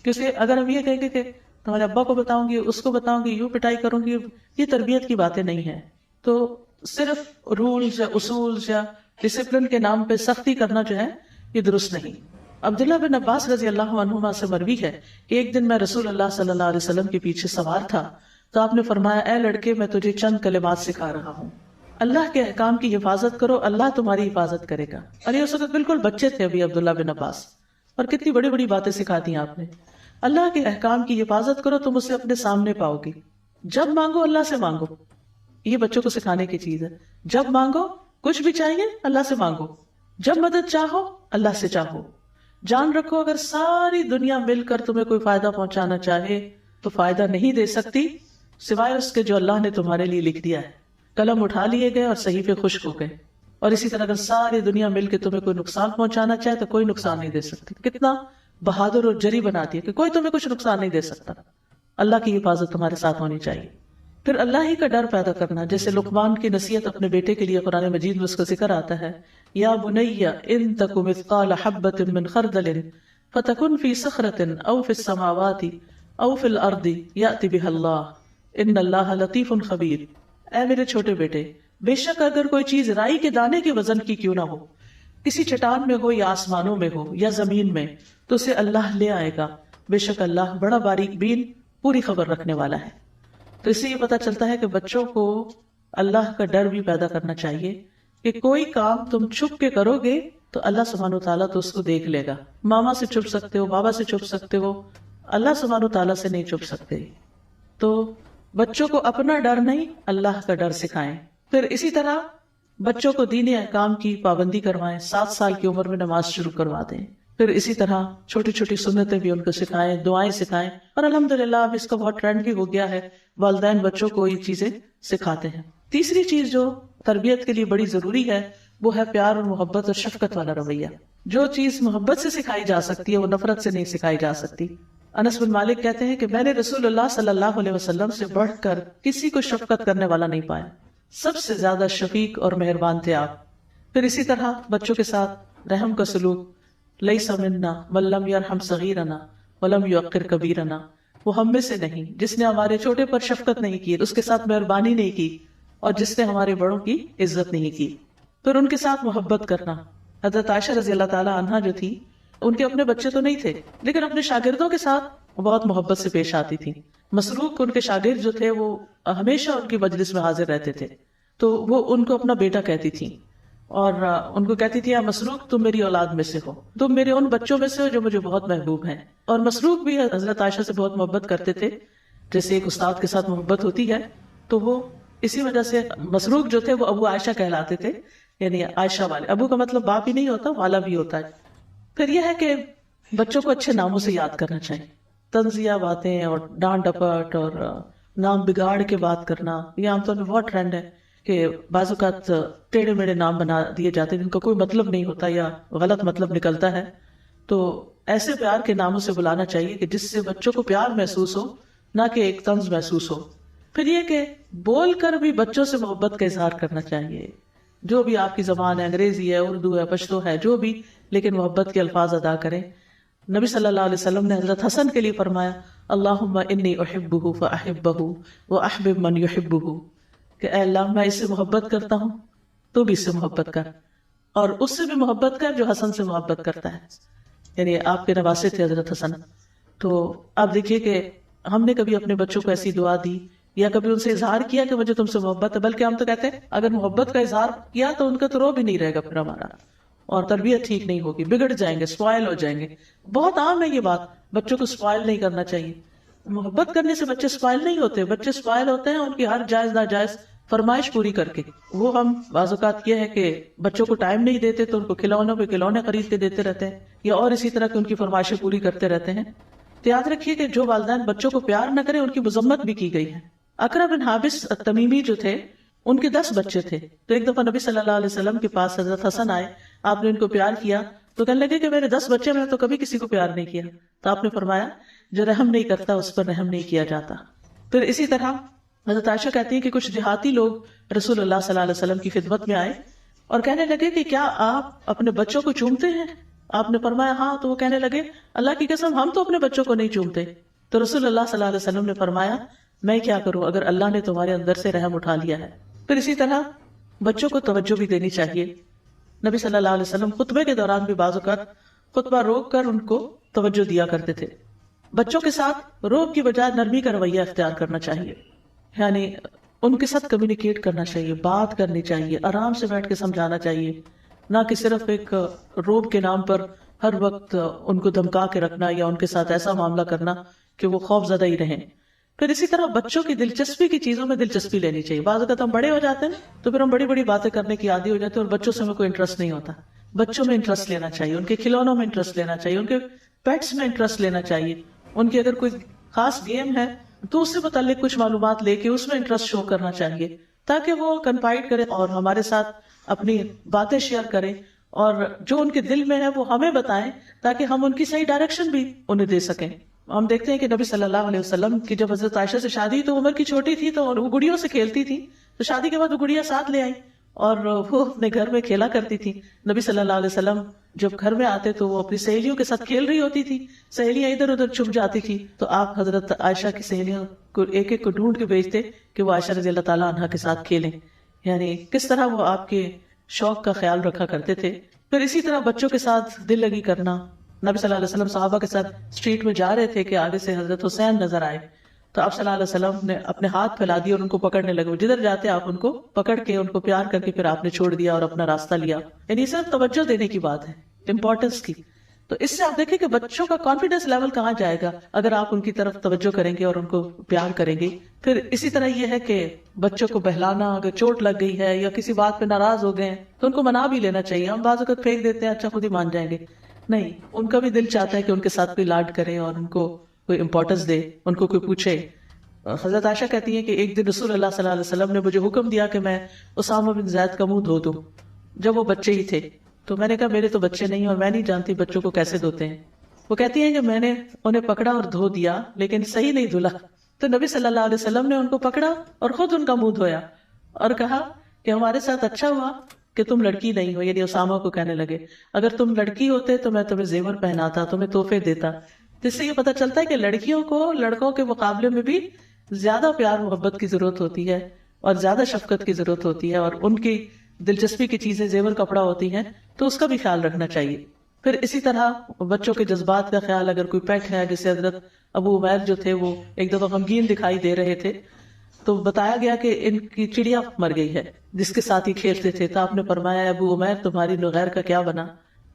کیونکہ اگر ہم یہ کہیں گے کہ تمہارے ابا کو بتاؤں گی، اس کو بتاؤں گی، یوں پٹائی کروں گی، یہ تربیت کی باتیں نہیں ہیں. تو صرف رولز یا اصول یا ڈسپلن کے نام پہ سختی کرنا جو ہے یہ درست نہیں. عبداللہ بن عباس رضی اللہ عنہما سے مروی ہے کہ ایک دن میں رسول اللہ صلی اللہ علیہ وسلم کے پیچھے سوار تھا تو آپ نے فرمایا، اے لڑکے میں تجھے چند کلمات سکھا رہا ہوں، اللہ کے احکام کی حفاظت کرو، اللہ تمہاری حفاظت کرے گا. اور یہ اس وقت بالکل بچے تھے ابھی عبداللہ بن عباس، اور کتنی بڑی بڑی باتیں سکھا دی آپ نے. اللہ کے احکام کی حفاظت کرو، تم اسے اپنے سامنے پاؤ گی. جب مانگو اللہ سے مانگو، یہ بچوں کو سکھانے کی چیز ہے. جب مانگو، کچھ بھی چاہیے اللہ سے مانگو. جب مدد چاہو اللہ سے چاہو. جان رکھو اگر ساری دنیا مل کر تمہیں کوئی فائدہ پہنچانا چاہے تو فائدہ نہیں دے سکتی سوائے اس کے جو اللہ نے تمہارے لیے لکھ دیا ہے. قلم اٹھا لیے گئے اور صحیفے خشک ہو گئے. اور اسی طرح اگر ساری دنیا مل کے تمہیں کوئی نقصان پہنچانا چاہے تو کوئی نقصان نہیں دے سکتی. کتنا بہادر اور جری بنا دیا کہ کوئی تمہیں کچھ نقصان نہیں دے سکتا. اللہ کی حفاظت تمہارے ساتھ ہونی چاہیے. پھر اللہ ہی کا ڈر پیدا کرنا، جیسے لقمان کی نصیحت اپنے بیٹے کے لیے قرآن مجید میں اس کا ذکر آتا ہے، یا بنی ان تک مثقال حبۃ من خردل فتکن فی صخرۃ او فی السماوات او فی الارض یأتی بها اللہ ان اللہ لطیف خبیر. اے میرے چھوٹے بیٹے، بے شک اگر کوئی چیز رائی کے دانے کے وزن کی کیوں نہ ہو، کسی چٹان میں ہو یا آسمانوں میں ہو یا زمین میں، تو اسے اللہ لے آئے گا. بے شک اللہ بڑا باریک بین، پوری خبر رکھنے والا ہے. تو اس سے یہ پتا چلتا ہے کہ بچوں کو اللہ کا ڈر بھی پیدا کرنا چاہیے کہ کوئی کام تم چھپ کے کرو گے تو اللہ سبحانہ وتعالیٰ تو اس کو دیکھ لے گا. ماما سے چھپ سکتے ہو، بابا سے چھپ سکتے ہو، اللہ سبحانہ وتعالیٰ سے نہیں چھپ سکتے. تو بچوں کو اپنا ڈر نہیں اللہ کا ڈر سکھائیں. پھر اسی طرح بچوں کو دین احکام کی پابندی کروائیں. 7 سال کی عمر میں نماز شروع کروا دیں. پھر اسی طرح چھوٹی چھوٹی سنتیں بھی ان کو سکھائیں، دعائیں سکھائیں. اور الحمدللہ اب اس کا بہت ٹرینڈ بھی ہو گیا ہے، والدین بچوں کو یہ چیزیں سکھاتے ہیں. تیسری چیز جو تربیت کے لیے بڑی ضروری ہے وہ ہے پیار اور محبت اور شفقت والا رویہ. جو چیز محبت سے سکھائی جا سکتی ہے وہ نفرت سے نہیں سکھائی جا سکتی. انس بن مالک کہتے ہیں کہ میں نے رسول اللہ صلی اللہ علیہ وسلم سے بڑھ کر کسی کو شفقت کرنے والا نہیں پایا. سب سے زیادہ شفیق اور مہربان تھے آپ. پھر اسی طرح بچوں کے ساتھ رحم کا سلوک. لیس منا من لم یرحم صغیرنا ولم یوقر کبیرنا. وہ ہم میں سے نہیں جس نے ہمارے چھوٹے پر شفقت نہیں کی، اس کے ساتھ مہربانی نہیں کی، اور جس نے ہمارے بڑوں کی عزت نہیں کی. پھر ان کے ساتھ محبت کرنا. حضرت عائشہ رضی اللہ تعالی عنہا جو تھی، ان کے اپنے بچے تو نہیں تھے لیکن اپنے شاگردوں کے ساتھ بہت محبت سے پیش آتی تھی. مسروق ان کے شاگرد جو تھے وہ ہمیشہ ان کی مجلس میں حاضر رہتے تھے، تو وہ ان کو اپنا بیٹا کہتی تھی اور ان کو کہتی تھی، یا مسروق تم میری اولاد میں سے ہو، تم میرے ان بچوں میں سے ہو جو مجھے بہت محبوب ہیں. اور مسروق بھی حضرت عائشہ سے بہت محبت کرتے تھے، جیسے ایک استاد کے ساتھ محبت ہوتی ہے. تو وہ اسی وجہ سے مسروق جو تھے وہ ابو عائشہ کہلاتے تھے، یعنی عائشہ والے. ابو کا مطلب باپ ہی نہیں ہوتا، والا بھی ہوتا ہے. پھر یہ ہے کہ بچوں کو اچھے ناموں سے یاد کرنا چاہیے. طنزیہ باتیں اور ڈانٹ ڈپٹ اور نام بگاڑ کے بات کرنا یہ عام طور پہ بہت ٹرینڈ ہے کہ بعض اوقات ٹیڑھے میڑھے نام بنا دیے جاتے ہیں جن کا کوئی مطلب نہیں ہوتا یا غلط مطلب نکلتا ہے. تو ایسے پیار کے ناموں سے بلانا چاہیے کہ جس سے بچوں کو پیار محسوس ہو، نہ کہ ایک طنز محسوس ہو. پھر یہ کہ بول کر بھی بچوں سے محبت کا اظہار کرنا چاہیے. جو بھی آپ کی زبان ہے، انگریزی ہے، اردو ہے، پشتو ہے، جو بھی، لیکن محبت کے الفاظ ادا کریں. نبی صلی اللہ علیہ وسلم نے حضرت حسن کے لیے فرمایا اللہم انی احبہ فاحبہ واحبب من یحبہ، کہ اے اللہ میں اس سے محبت کرتا ہوں تو بھی اس سے محبت کر، اور اس سے بھی محبت کر جو حسن سے محبت کرتا ہے. یعنی آپ کے نواسے تھے حضرت حسن. تو آپ دیکھیے کہ ہم نے کبھی اپنے بچوں کو ایسی دعا دی یا کبھی ان سے اظہار کیا کہ مجھے تم سے محبت ہے، بلکہ ہم تو کہتے ہیں اگر محبت کا اظہار کیا تو ان کا تو رو بھی نہیں رہے گا پھر ہمارا، اور تربیت ٹھیک نہیں ہوگی، بگڑ جائیں گے، سپوائل ہو جائیں گے. بہت عام ہے یہ بات، بچوں کو سپوائل نہیں کرنا چاہیے. محبت کرنے سے بچے سپوائل نہیں ہوتے، بچے سپوائل ہوتے ہیں ان کی ہر جائز ناجائز فرمائش پوری کر کے. وہ ہم بعض اوقات یہ ہے کہ بچوں کو ٹائم نہیں دیتے تو ان کو کھلونوں پہ کھلونے خرید کے دیتے رہتے ہیں، یا اور اسی طرح کی ان کی فرمائشیں پوری کرتے رہتے ہیں. تو یاد رکھیے کہ جو والدین بچوں کو پیار نہ کریں ان کی مذمت بھی کی گئی ہے. اقرا بن حابس التمیمی جو تھے ان کے 10 بچے تھے. تو ایک دفعہ نبی صلی اللہ علیہ وسلم کے پاس حضرت حسن آئے، آپ نے ان کو پیار کیا تو کہنے لگے کہ میرے 10 بچے میں تو کبھی کسی کو پیار نہیں کیا. تو آپ نے فرمایا جو رحم نہیں کرتا اس پر رحم نہیں کیا جاتا. پھر اسی طرح حضرت عائشہ کہتی ہیں کہ کچھ دیہاتی لوگ رسول اللہ صلی اللہ علیہ وسلم کی خدمت میں آئے اور کہنے لگے کہ کیا آپ اپنے بچوں کو چومتے ہیں؟ آپ نے فرمایا ہاں. تو وہ کہنے لگے اللہ کی قسم ہم تو اپنے بچوں کو نہیں چومتے. تو رسول اللہ صلی اللہ علیہ وسلم نے فرمایا میں کیا کروں اگر اللہ نے تمہارے اندر سے رحم اٹھا لیا ہے. پھر اسی طرح بچوں کو توجہ بھی دینی چاہیے. نبی صلی اللہ علیہ وسلم خطبے کے دوران بھی بعض اوقات خطبہ روک کر ان کو توجہ دیا کرتے تھے. بچوں کے ساتھ روک کی بجائے نرمی کا رویہ اختیار کرنا چاہیے، یعنی ان کے ساتھ کمیونیکیٹ کرنا چاہیے، بات کرنی چاہیے، آرام سے بیٹھ کے سمجھانا چاہیے، نہ کہ صرف ایک روب کے نام پر ہر وقت ان کو دھمکا کے رکھنا یا ان کے ساتھ ایسا معاملہ کرنا کہ وہ خوف زدہ ہی رہیں. پھر اسی طرح بچوں کی دلچسپی کی چیزوں میں دلچسپی لینی چاہیے. بعض اوقات ہم بڑے ہو جاتے ہیں تو پھر ہم بڑی بڑی باتیں کرنے کی عادی ہو جاتے ہیں اور بچوں سے ہمیں کوئی انٹرسٹ نہیں ہوتا. بچوں میں انٹرسٹ لینا چاہیے، ان کے کھلونوں میں انٹرسٹ لینا چاہیے، ان کے پیٹس میں انٹرسٹ لینا چاہیے. ان کی اگر کوئی خاص گیم ہے تو اس سے متعلق کچھ معلومات لے کے اس میں انٹرسٹ شو کرنا چاہیے تاکہ وہ کنفائڈ کریں اور ہمارے ساتھ اپنی باتیں شیئر کریں، اور جو ان کے دل میں ہے وہ ہمیں بتائیں تاکہ ہم ان کی صحیح ڈائریکشن بھی انہیں دے سکیں. ہم دیکھتے ہیں کہ نبی صلی اللہ علیہ وسلم کی جب حضرت عائشہ سے شادی تو عمر کی چھوٹی تھی تو وہ گڑیوں سے کھیلتی تھی، تو شادی کے بعد وہ گڑیا ساتھ لے آئی اور وہ اپنے گھر میں کھیلا کرتی تھی. نبی صلی اللہ علیہ وسلم جب گھر میں آتے تو وہ اپنی سہیلیوں کے ساتھ کھیل رہی ہوتی تھی، سہیلیاں ادھر ادھر چھپ جاتی تھی تو آپ حضرت عائشہ کی سہیلیوں کو ایک ایک کو ڈھونڈ کے بھیجتے کہ وہ عائشہ رضی اللہ تعالیٰ عنہا کے ساتھ کھیلیں. یعنی کس طرح وہ آپ کے شوق کا خیال رکھا کرتے تھے. پھر اسی طرح بچوں کے ساتھ دل لگی کرنا. نبی صلی اللہ علیہ وسلم صحابہ کے ساتھ اسٹریٹ میں جا رہے تھے کہ آگے سے حضرت حسین نظر آئے تو آپ صلی اللہ علیہ وسلم نے اپنے ہاتھ پھیلا دیے اور ان کو پکڑنے لگے. جدھر جاتے آپ ان کو پکڑ کے ان کو پیار کر کے پھر آپ نے چھوڑ دیا اور اپنا راستہ لیا. یعنی صرف توجہ دینے کی بات ہے، امپورٹنس کی. تو اس سے آپ دیکھیں کہ بچوں کا کانفیڈنس لیول کہاں جائے گا اگر آپ ان کی طرف توجہ کریں گے اور ان کو پیار کریں گے. پھر اسی طرح یہ ہے کہ بچوں کو بہلانا، اگر چوٹ لگ گئی ہے یا کسی بات پہ ناراض ہو گئے ہیں تو ان کو منا بھی لینا چاہیے. ہم بعض اوقات پھینک دیتے ہیں اچھا خود ہی مان جائیں گے، نہیں، ان کا بھی دل چاہتا ہے کہ ان کے ساتھ کوئی لاڈ کرے اور ان کو کوئی امپورٹنس دے، ان کو کوئی پوچھے. حضرت عائشہ کہتی ہیں کہ ایک دن رسول اللہ صلی اللہ علیہ وسلم نے مجھے حکم دیا کہ میں اسامہ بن زید کا منہ دھو دوں جب وہ بچے ہی تھے. تو میں نے کہا میرے تو بچے نہیں اور میں نہیں جانتی بچوں کو کیسے دھوتے ہیں. وہ کہتی ہیں کہ میں نے انہیں پکڑا اور دھو دیا لیکن صحیح نہیں دھلا. تو نبی صلی اللہ علیہ وسلم نے ان کو پکڑا اور خود ان کا منہ دھویا اور کہا کہ ہمارے ساتھ اچھا ہوا کہ تم لڑکی نہیں ہو. یعنی اسامہ کو کہنے لگے اگر تم لڑکی ہوتے تو میں تمہیں زیور پہناتا، تمہیں تحفے دیتا. جس سے یہ پتہ چلتا ہے کہ لڑکیوں کو لڑکوں کے مقابلے میں بھی زیادہ پیار محبت کی ضرورت ہوتی ہے اور زیادہ شفقت کی ضرورت ہوتی ہے، اور ان کی دلچسپی کی چیزیں زیور کپڑا ہوتی ہیں تو اس کا بھی خیال رکھنا چاہیے. پھر اسی طرح بچوں کے جذبات کا خیال، اگر کوئی پیٹ ہے، جیسے حضرت ابو عمیر جو تھے وہ ایک دفعہ غمگین دکھائی دے رہے تھے تو بتایا گیا کہ ان کی چڑیا مر گئی ہے جس کے ساتھ ہی کھیلتے تھے. تو آپ نے فرمایا ابو عمیر تمہاری غیر کا کیا بنا.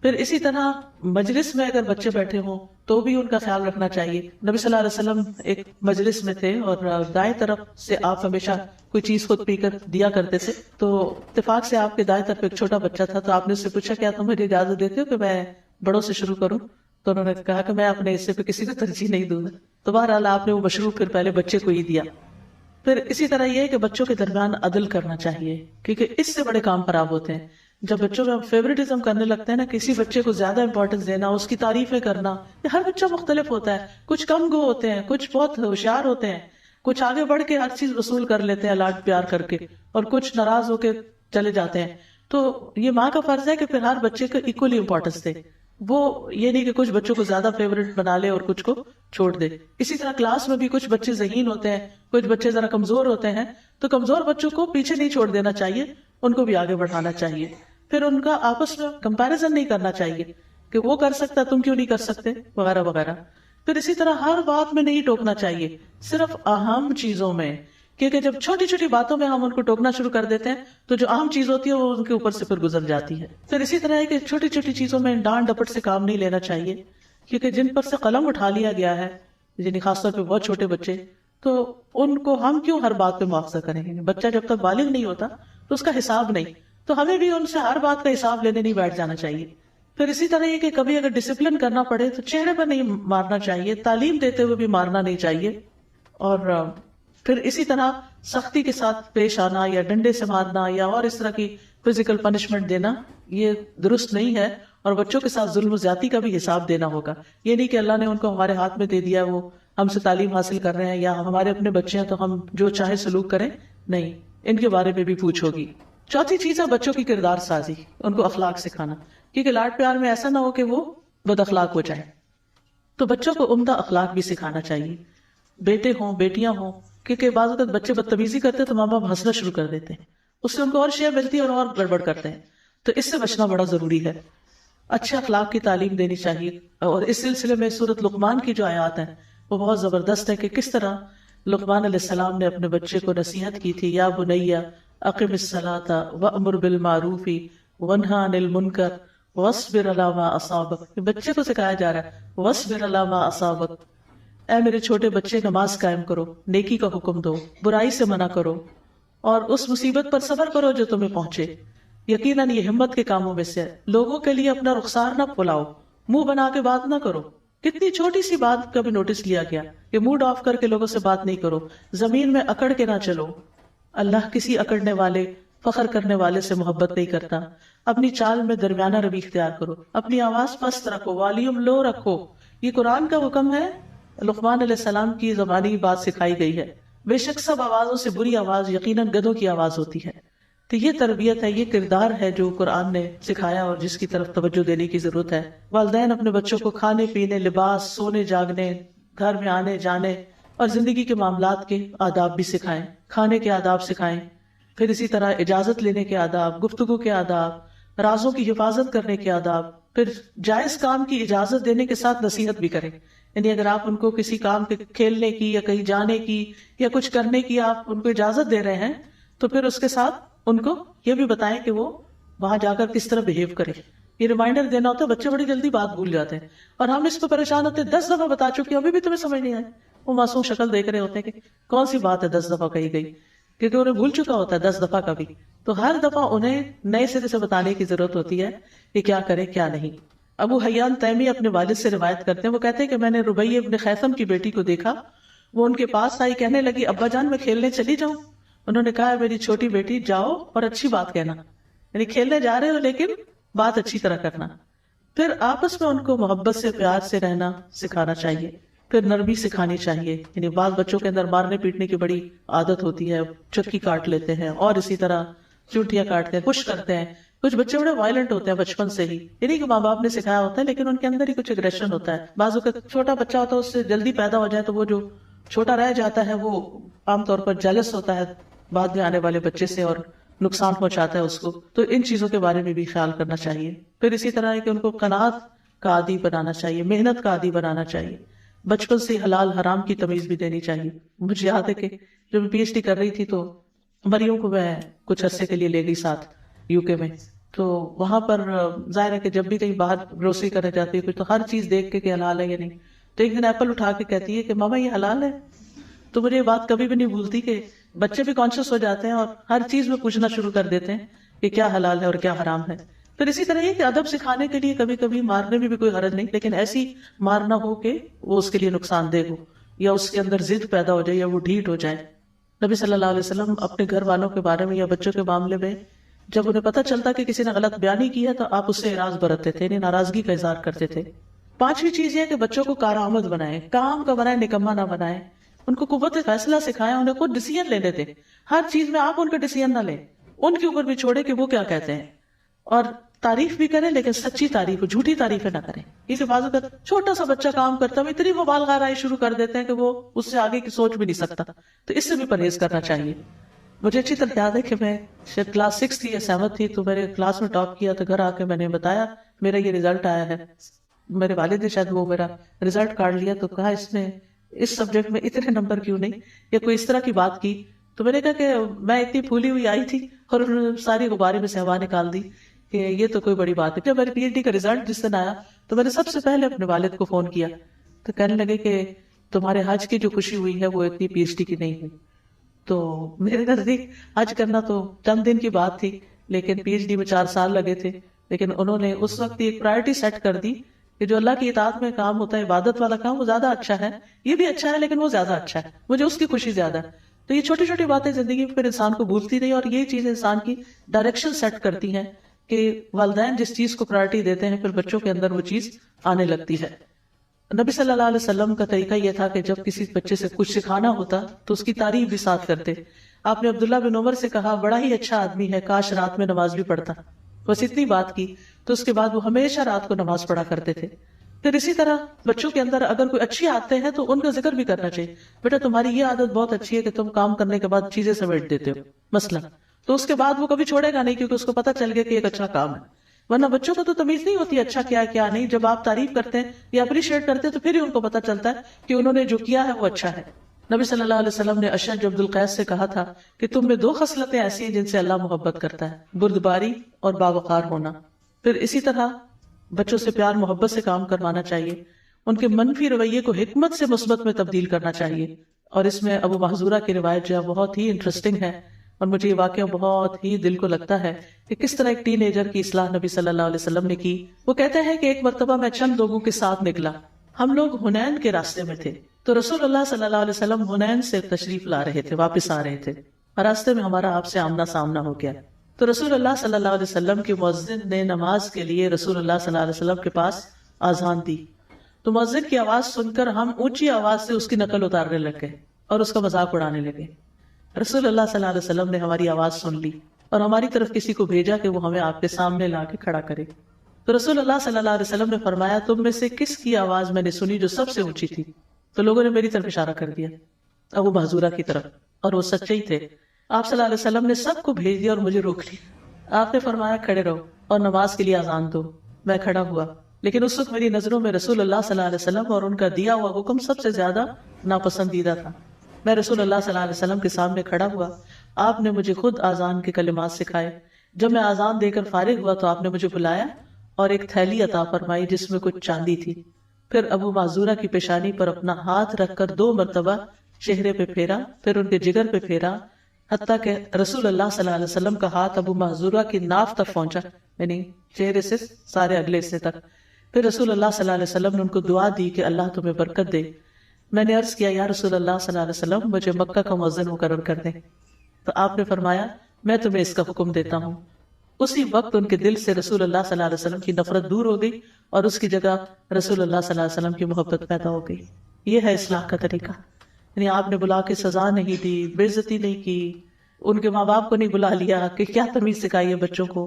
پھر اسی طرح مجلس میں اگر بچے بیٹھے ہوں تو بھی ان کا خیال رکھنا چاہیے. نبی صلی اللہ علیہ وسلم ایک مجلس میں تھے اور دائیں طرف سے آپ ہمیشہ کوئی چیز خود پی کر دیا کرتے تھے. تو اتفاق سے آپ کے دائیں طرف ایک چھوٹا بچہ تھا تو آپ نے اس سے پوچھا کیا تم مجھے اجازت دیتے ہو کہ میں بڑوں سے شروع کروں؟ تو انہوں نے کہا کہ میں اپنے حصے پہ کسی کو ترجیح نہیں دوں گا. تو بہرحال آپ نے وہ مشروب پھر پہلے بچے کو ہی دیا. پھر اسی طرح یہ ہے کہ بچوں کے درمیان عدل کرنا چاہیے کیونکہ اس سے بڑے کام خراب ہوتے ہیں. جب بچوں میں فیوریٹزم کرنے لگتے ہیں نا، کسی بچے کو زیادہ امپورٹنس دینا، اس کی تعریفیں کرنا. ہر بچہ مختلف ہوتا ہے، کچھ کم گو ہوتے ہیں، کچھ بہت ہوشیار ہوتے ہیں، کچھ آگے بڑھ کے ہر چیز وصول کر لیتے ہیں لاڈ پیار کر کے، اور کچھ ناراض ہو کے چلے جاتے ہیں. تو یہ ماں کا فرض ہے کہ پھر ہر بچے کو ایکولی امپورٹنس دے. وہ یہ نہیں کہ کچھ بچوں کو زیادہ فیوریٹ بنا لے اور کچھ کو چھوڑ دے. اسی طرح کلاس میں بھی کچھ بچے ذہین ہوتے ہیں, کچھ بچے ذرا کمزور ہوتے ہیں, تو کمزور بچوں کو پیچھے نہیں چھوڑ دینا چاہیے, ان کو بھی آگے بڑھانا چاہیے. پھر ان کا آپس میں کمپیریزن نہیں کرنا چاہیے کہ وہ کر سکتا تم کیوں نہیں کر سکتے وغیرہ وغیرہ. پھر اسی طرح ہر بات میں نہیں ٹوکنا چاہیے, صرف اہم چیزوں میں, کیونکہ جب چھوٹی چھوٹی باتوں میں ہم ان کو ٹوکنا شروع کر دیتے ہیں تو جو اہم چیز ہوتی ہے وہ ان کے اوپر سے پھر گزر جاتی ہے. پھر اسی طرح ہے کہ چھوٹی چھوٹی چیزوں میں ڈانٹ ڈپٹ سے کام نہیں لینا چاہیے, کیونکہ جن پر سے قلم اٹھا لیا گیا ہے, یعنی خاص طور پہ بہت چھوٹے بچے, تو ان کو ہم کیوں ہر بات پہ مواخذہ کریں گے. بچہ جب تک بالغ نہیں ہوتا تو اس کا حساب نہیں, تو ہمیں بھی ان سے ہر بات کا حساب لینے نہیں بیٹھ جانا چاہیے. پھر اسی طرح یہ کہ کبھی اگر ڈسپلن کرنا پڑے تو چہرے پر نہیں مارنا چاہیے, تعلیم دیتے ہوئے بھی مارنا نہیں چاہیے. اور پھر اسی طرح سختی کے ساتھ پیش آنا یا ڈنڈے سے مارنا یا اور اس طرح کی فزیکل پنشمنٹ دینا یہ درست نہیں ہے, اور بچوں کے ساتھ ظلم و زیادتی کا بھی حساب دینا ہوگا. یہ نہیں کہ اللہ نے ان کو ہمارے ہاتھ میں دے دیا, وہ ہم سے تعلیم حاصل کر رہے ہیں یا ہمارے اپنے بچے ہیں تو ہم جو چاہے سلوک کریں, نہیں, ان کے بارے میں بھی پوچھ ہوگی. چوتھی چیز ہے بچوں کی کردار سازی, ان کو اخلاق سکھانا, کیونکہ لاڈ پیار میں ایسا نہ ہو کہ وہ بد اخلاق ہو جائے. تو بچوں کو عمدہ اخلاق بھی سکھانا چاہیے, بیٹے ہوں بیٹیاں ہوں, کیونکہ بعض اوقات بچے بدتمیزی کرتے ہیں تو ماں باپ ہنسنا شروع کر دیتے ہیں, اس سے ان کو اور شے ملتی ہے اور گڑبڑ کرتے ہیں. تو اس سے بچنا بڑا ضروری ہے. اچھے اخلاق کی تعلیم دینی چاہیے, اور اس سلسلے میں سورۃ لقمان کی جو آیات ہیں وہ بہت زبردست ہے کہ کس طرح لقمان علیہ السلام نے اپنے بچے کو نصیحت کی تھی, یا بنی اقم الصلاۃ وامر بالمعروف وانہی عن المنکر واصبر علی ما اصابک. بچے کو سکھایا جا رہا ہے واصبر علی ما اصابک, اے میرے چھوٹے بچے نماز قائم کرو, نیکی کا حکم دو, برائی سے منع کرو, اور اس مصیبت پر صبر کرو جو تمہیں پہنچے. یقیناً یہ ہمت کے کاموں میں سے ہے. لوگوں کے لیے اپنا رخسار نہ پھلاؤ, منہ بنا کے بات نہ کرو. کتنی چھوٹی سی بات کا بھی نوٹس لیا گیا کہ موڈ آف کر کے لوگوں سے بات نہیں کرو, زمین میں اکڑ کے نہ چلو. اللہ کسی اکڑنے والے فخر کرنے والے سے محبت نہیں کرتا. اپنی چال میں درمیانہ روی اختیار کرو, اپنی آواز پست رکھو, والیوم لو رکھو. یہ قرآن کا حکم ہے, لقمان علیہ السلام کی زبانی بات سکھائی گئی ہے. بے شک سب آوازوں سے بری آواز یقیناً گدھوں کی آواز ہوتی ہے. تو یہ تربیت ہے, یہ کردار ہے جو قرآن نے سکھایا اور جس کی طرف توجہ دینے کی ضرورت ہے. والدین اپنے بچوں کو کھانے پینے, لباس, سونے جاگنے, گھر میں آنے جانے اور زندگی کے معاملات کے آداب بھی سکھائیں, کھانے کے آداب سکھائیں. پھر اسی طرح اجازت لینے کے آداب, گفتگو کے آداب, رازوں کی حفاظت کرنے کے آداب. پھر جائز کام کی اجازت دینے کے ساتھ نصیحت بھی کریں. یعنی اگر آپ ان کو کسی کام کے کھیلنے کی یا کہیں جانے کی یا کچھ کرنے کی آپ ان کو اجازت دے رہے ہیں تو پھر اس کے ساتھ ان کو یہ بھی بتائیں کہ وہ وہاں جا کر کس طرح بہیو کرے. یہ ریمائنڈر دینا ہوتا ہے, بچے بڑی جلدی بات بھول جاتے ہیں اور ہم اس پہ پریشان ہوتے ہیں, 10 دفعہ بتا چکے ابھی بھی تمہیں سمجھ نہیں آئے. وہ معصوم شکل دیکھ رہے ہوتے ہیں کہ کون سی بات ہے 10 دفعہ کہی گئی, کیونکہ انہیں بھول چکا ہوتا ہے 10 دفعہ کا بھی. تو ہر دفعہ انہیں نئے سرے سے بتانے کی ضرورت ہوتی ہے کہ کیا کرے کیا نہیں. ابو حیان تیمی اپنے والد سے روایت کرتے ہیں, وہ کہتے ہیں کہ میں نے ربیع ابن خیثم کی بیٹی کو دیکھا, وہ ان کے پاس آئی, کہنے لگی ابا جان میں کھیلنے چلی جاؤں. انہوں نے کہا میری چھوٹی بیٹی جاؤ اور اچھی بات کہنا, یعنی کھیلنے جا رہے ہو لیکن بات اچھی طرح کرنا. پھر آپس میں ان کو محبت سے پیار سے رہنا سکھانا چاہیے. پھر نرمی سکھانی چاہیے, یعنی بعض بچوں کے اندر مارنے پیٹنے کی بڑی عادت ہوتی ہے, چکی کاٹ لیتے ہیں اور اسی طرح چونٹیاں کاٹتے ہیں, کچھ کرتے ہیں. کچھ بچے بڑے وائلنٹ ہوتے ہیں بچپن سے ہی, یعنی کہ ماں باپ نے سکھایا ہوتا ہے لیکن ان کے اندر ہی کچھ اگریشن ہوتا ہے. بعضوں کا چھوٹا بچہ ہوتا ہے اس سے جلدی پیدا ہو جائے تو وہ جو چھوٹا رہ جاتا ہے وہ عام طور پر جیلس ہوتا ہے بعد میں آنے والے بچے سے اور نقصان پہنچاتا ہے اس کو. تو ان چیزوں کے بارے میں بھی خیال کرنا چاہیے. پھر اسی طرح ہے کہ ان کو قناعت کا عادی بنانا چاہیے, محنت کا عادی بنانا چاہیے. بچپن سے حلال حرام کی تمیز بھی دینی چاہیے. مجھے یاد ہے کہ جب میں پی ایچ ڈی کر رہی تھی تو مریم کو میں کچھ عرصے کے لیے لے گئی ساتھ یو کے میں. تو وہاں پر ظاہر ہے کہ جب بھی کہیں باہر گروسری کرنے جاتی ہے کچھ تو ہر چیز دیکھ کے کہ حلال ہے یا نہیں. تو ایک دن ایپل اٹھا کے کہتی ہے کہ ماما یہ حلال ہے. تو مجھے یہ بات کبھی بھی نہیں بھولتی کہ بچے بھی کانشیس ہو جاتے ہیں اور ہر چیز میں پوچھنا شروع کر دیتے ہیں کہ کیا حلال ہے اور کیا حرام ہے. پھر اسی طرح یہ کہ ادب سکھانے کے لیے کبھی کبھی مارنے میں بھی کوئی حرج نہیں, لیکن ایسی مارنا ہو کہ وہ اس کے لیے نقصان دہ ہو یا اس کے اندر ضد پیدا ہو جائے یا وہ ڈھیٹ ہو جائے. نبی صلی اللہ علیہ وسلم اپنے گھر والوں کے بارے میں یا بچوں کے معاملے میں جب انہیں پتہ چلتا کہ کسی نے غلط بیانی کی ہے تو آپ اس سے اعراض برتتے تھے, یعنی ناراضگی کا اظہار کرتے تھے. پانچویں چیز یہ ہے کہ بچوں کو کارآمد بنائیں, کام کا بنائیں, نکما نہ بنائیں. ان کو قوت فیصلہ سکھائیں, انہیں خود ڈیسیژن لینے دیں. ہر چیز میں آپ ان کا ڈیسیژن نہ لیں, ان کے اوپر بھی چھوڑے کہ وہ کیا کہتے ہیں. اور تعریف بھی کریں لیکن سچی تعریف، جھوٹی تعریفیں نہ کریں. کیونکہ بعض اوقات چھوٹا سا بچہ کام کرتا ہے، اتنی مبالغہ آرائی شروع کر دیتے ہیں کہ وہ اس سے آگے کی سوچ بھی نہیں سکتا. تو اس سے بھی پرہیز کرنا چاہیے. مجھے اچھی طرح یاد ہے کہ میں شاید کلاس 6 تھی یا 7 تھی، تو میرے کلاس میں ٹاپ کیا، تو گھر آ کے میں نے بتایا میرا یہ رزلٹ آیا ہے. میرے والد نے شاید وہ میرا رزلٹ کارڈ لیا تو کہا اس نے اس سبجیکٹ میں اتنے نمبر کیوں نہیں، یا کوئی اس طرح کی بات کی. تو میں نے کہا کہ میں اتنی پھولی ہوئی آئی تھی اور انہوں نے ساری غبارے میں سے ہوا نکال دی کہ یہ تو کوئی بڑی بات ہے. جب میرے پی ایچ ڈی کا رزلٹ جس دن آیا تو میں نے سب سے پہلے اپنے والد کو فون کیا، تو کہنے لگے کہ تمہارے حج کی جو خوشی ہوئی ہے وہ اتنی پی ایچ ڈی کی نہیں ہوئی. تو میرے نزدیک حج کرنا تو چند دن کی بات تھی، لیکن پی ایچ ڈی میں 4 سال لگے تھے. لیکن انہوں نے اس وقت ایک پرائرٹی سیٹ کر دی کہ جو اللہ کی اطاعت میں کام ہوتا ہے، عبادت والا کام، وہ زیادہ اچھا ہے. یہ بھی اچھا ہے لیکن وہ زیادہ اچھا ہے، مجھے اس کی خوشی زیادہ ہے. تو یہ چھوٹی چھوٹی باتیں زندگی میں پھر انسان کو بھولتی نہیں، اور یہ چیزیں انسان کی ڈائریکشن سیٹ کرتی ہیں کہ والدین جس چیز کو پرائرٹی دیتے ہیں پھر بچوں کے اندر وہ چیز آنے لگتی ہے. نبی صلی اللہ علیہ وسلم کا طریقہ یہ تھا کہ جب کسی بچے سے کچھ سکھانا ہوتا تو اس کی تعریف بھی ساتھ کرتے. آپ نے عبداللہ بن عمر سے کہا بڑا ہی اچھا آدمی ہے، کاش رات میں نماز بھی پڑھتا. بس اتنی بات کی تو اس کے بعد وہ ہمیشہ رات کو نماز پڑھا کرتے تھے. پھر اسی طرح بچوں کے اندر اگر کوئی اچھی عادتیں ہیں تو ان کا ذکر بھی کرنا چاہیے. بیٹا تمہاری یہ عادت بہت اچھی ہے کہ تم کام کرنے کے بعد چیزیں سمیٹ دیتے ہو مثلا، تو اس کے بعد وہ کبھی چھوڑے گا نہیں، کیونکہ اس کو پتا چل گیا کہ ایک اچھا کام ہے. ورنہ بچوں کو تو تمیز نہیں ہوتی اچھا کیا ہے کیا نہیں. جب آپ تعریف کرتے ہیں یا اپریشیٹ کرتے ہیں تو پھر ہی ان کو پتا چلتا ہے کہ انہوں نے جو کیا ہے وہ اچھا ہے. نبی صلی اللہ علیہ وسلم نے اشج عبد القیس سے کہا تھا کہ تم میں 2 خصلتیں ایسی ہیں جن سے اللہ محبت کرتا ہے، بردباری اور باوقار ہونا. پھر اسی طرح بچوں سے پیار محبت سے کام کروانا چاہیے، ان کے منفی رویے کو حکمت سے مثبت میں تبدیل کرنا چاہیے. اور اس میں ابو محذورہ کی روایت جو ہے بہت ہی انٹرسٹنگ ہے، اور مجھے یہ واقعہ بہت ہی دل کو لگتا ہے کہ کس طرح ایک ٹین ایجر کی اصلاح نبی صلی اللہ علیہ وسلم نے کی. وہ کہتے ہیں کہ ایک مرتبہ میں چند لوگوں کے ساتھ نکلا، ہم لوگ حنین کے راستے میں تھے، تو رسول اللہ صلی اللہ علیہ وسلم حنین سے تشریف لا رہے تھے، واپس آ رہے تھے، اور راستے میں ہمارا آپ سے آمنا سامنا ہو گیا. تو رسول اللہ صلی اللہ علیہ وسلم کے مؤذن نے نماز کے لیے رسول اللہ صلی اللہ علیہ وسلم کے پاس آذان دی. تو مؤذن کی آواز سن کر ہم اونچی آواز سے اس کی نقل اتارنے لگے اور اس کا مذاق اڑانے لگے. رسول اللہ صلی اللہ علیہ وسلم نے ہماری آواز سن لی اور ہماری طرف کسی کو بھیجا کہ وہ ہمیں آپ کے سامنے لا کے کھڑا کرے. تو رسول اللہ صلی اللہ علیہ وسلم نے فرمایا تم میں سے کس کی آواز میں نے سنی جو سب سے اونچی تھی؟ تو لوگوں نے میری طرف اشارہ کر دیا، ابو محذورہ کی طرف، اور وہ سچے ہی تھے. آپ صلی اللہ علیہ وسلم نے سب کو بھیج دیا اور مجھے روک لیا. آپ نے فرمایا کھڑے رہو اور نماز کے لیے اذان دو. میں کھڑا ہوا، لیکن اس وقت میری نظروں میں رسول اللہ صلی اللہ علیہ وسلم اور ان کا دیا ہوا حکم سب سے زیادہ ناپسندیدہ تھا. میں رسول اللہ صلی اللہ علیہ وسلم کے سامنے کھڑا ہوا، آپ نے مجھے خود آذان کے کلمات سکھائے. جب میں آذان دے کر فارغ ہوا تو آپ نے مجھے بلایا اور ایک تھیلی عطا فرمائی جس میں کچھ چاندی تھی. پھر ابو معذورہ کی پیشانی پر اپنا ہاتھ رکھ کر 2 مرتبہ چہرے پہ پھیرا، پھر ان کے جگر پہ پھیرا، حتیٰ کہ رسول اللہ صلی اللہ علیہ وسلم کا ہاتھ ابو معذورہ کی ناف تک پہنچا، یعنی چہرے سے سارے اگلے حصے تک. پھر رسول اللہ صلی اللہ علیہ وسلم نے ان کو دعا دی کہ اللہ تمہیں برکت دے. میں نے عرض کیا یا رسول اللہ صلی اللہ علیہ وسلم مجھے مکہ کا مؤذن مقرر کر دیں. تو آپ نے فرمایا میں تمہیں اس کا حکم دیتا ہوں. اسی وقت ان کے دل سے رسول اللہ صلی اللہ علیہ وسلم کی نفرت دور ہو گئی اور اس کی جگہ رسول اللہ صلی اللہ علیہ وسلم کی محبت پیدا ہو گئی. یہ ہے اصلاح کا طریقہ. یعنی آپ نے بلا کے سزا نہیں دی، بے عزتی نہیں کی، ان کے ماں باپ کو نہیں بلا لیا کہ کیا تمیز سکھائی ہے بچوں کو،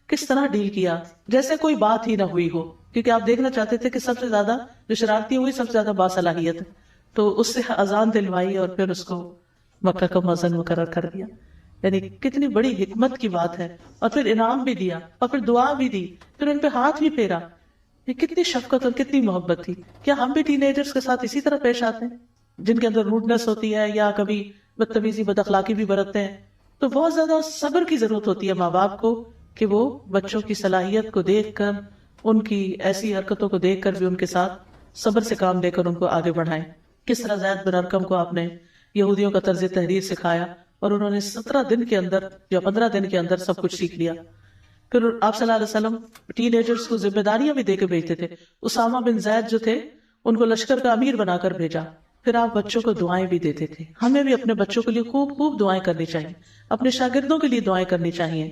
کس طرح ڈیل کیا جیسے کوئی بات ہی نہ ہوئی ہو. کیونکہ آپ دیکھنا چاہتے تھے کہ سب سے زیادہ جو شرارتی ہوئی سب سے زیادہ باصلاحیت ہے، تو اس سے اذان دلوائی اور پھر اس کو مکہ کا مؤذن مقرر کر دیا. یعنی کتنی بڑی حکمت کی بات ہے. اور پھر انعام بھی دیا اور پھر دعا بھی دی، پھر ان پہ ہاتھ بھی پھیرا. یہ کتنی شفقت اور کتنی محبت تھی. کیا ہم بھی ٹین ایجرز کے ساتھ اسی طرح پیش آتے ہیں جن کے اندر روڈنس ہوتی ہے یا کبھی بدتمیزی بد اخلاقی بھی برتتے ہیں؟ تو بہت زیادہ صبر کی ضرورت ہوتی ہے ماں باپ کو کہ وہ بچوں کی صلاحیت کو دیکھ کر، ان کی ایسی حرکتوں کو دیکھ کر بھی ان کے ساتھ صبر سے کام لے کر ان کو آگے بڑھائیں. کس طرح زید بن ارقم کو آپ نے یہودیوں کا طرز تحریر سکھایا اور انہوں نے 17 دن کے اندر یا 15 دن کے اندر سب کچھ سیکھ لیا. پھر آپ صلی اللہ علیہ وسلم ٹین ایجرز کو ذمہ داریاں بھی دے کے بھیجتے تھے. اسامہ بن زید جو تھے ان کو لشکر کا امیر بنا کر بھیجا. پھر آپ بچوں کو دعائیں بھی دیتے تھے. ہمیں بھی اپنے بچوں کے لیے خوب خوب دعائیں کرنی چاہیے، اپنے شاگردوں کے لیے دعائیں کرنی چاہیے،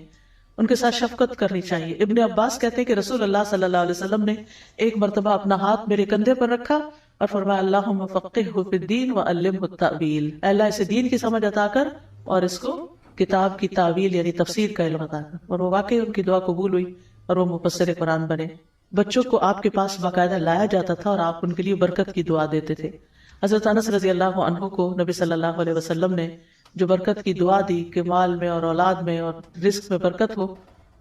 ان کے ساتھ شفقت کرنی چاہیے. ابن عباس کہتے ہیں کہ رسول اللہ صلی اللہ علیہ وسلم نے ایک مرتبہ اپنا ہاتھ میرے کندھے پر رکھا اور فرمایا اللہم فقہہ فی الدین وعلمہ التأویل، اللہ اسے دین کی سمجھ عطا کر اور اس کو کتاب کی تعویل یعنی تفسیر کا علم عطا کر. اور وہ واقعی ان کی دعا قبول ہوئی. اور وہ مفسر قرآن بنے. بچوں کو آپ کے پاس باقاعدہ لایا جاتا تھا اور آپ ان کے لیے برکت کی دعا دیتے تھے. حضرت انس رضی اللہ عنہ کو نبی صلی اللہ علیہ وسلم نے جو برکت کی دعا دی کہ مال میں اور اولاد میں اور رزق میں برکت ہو،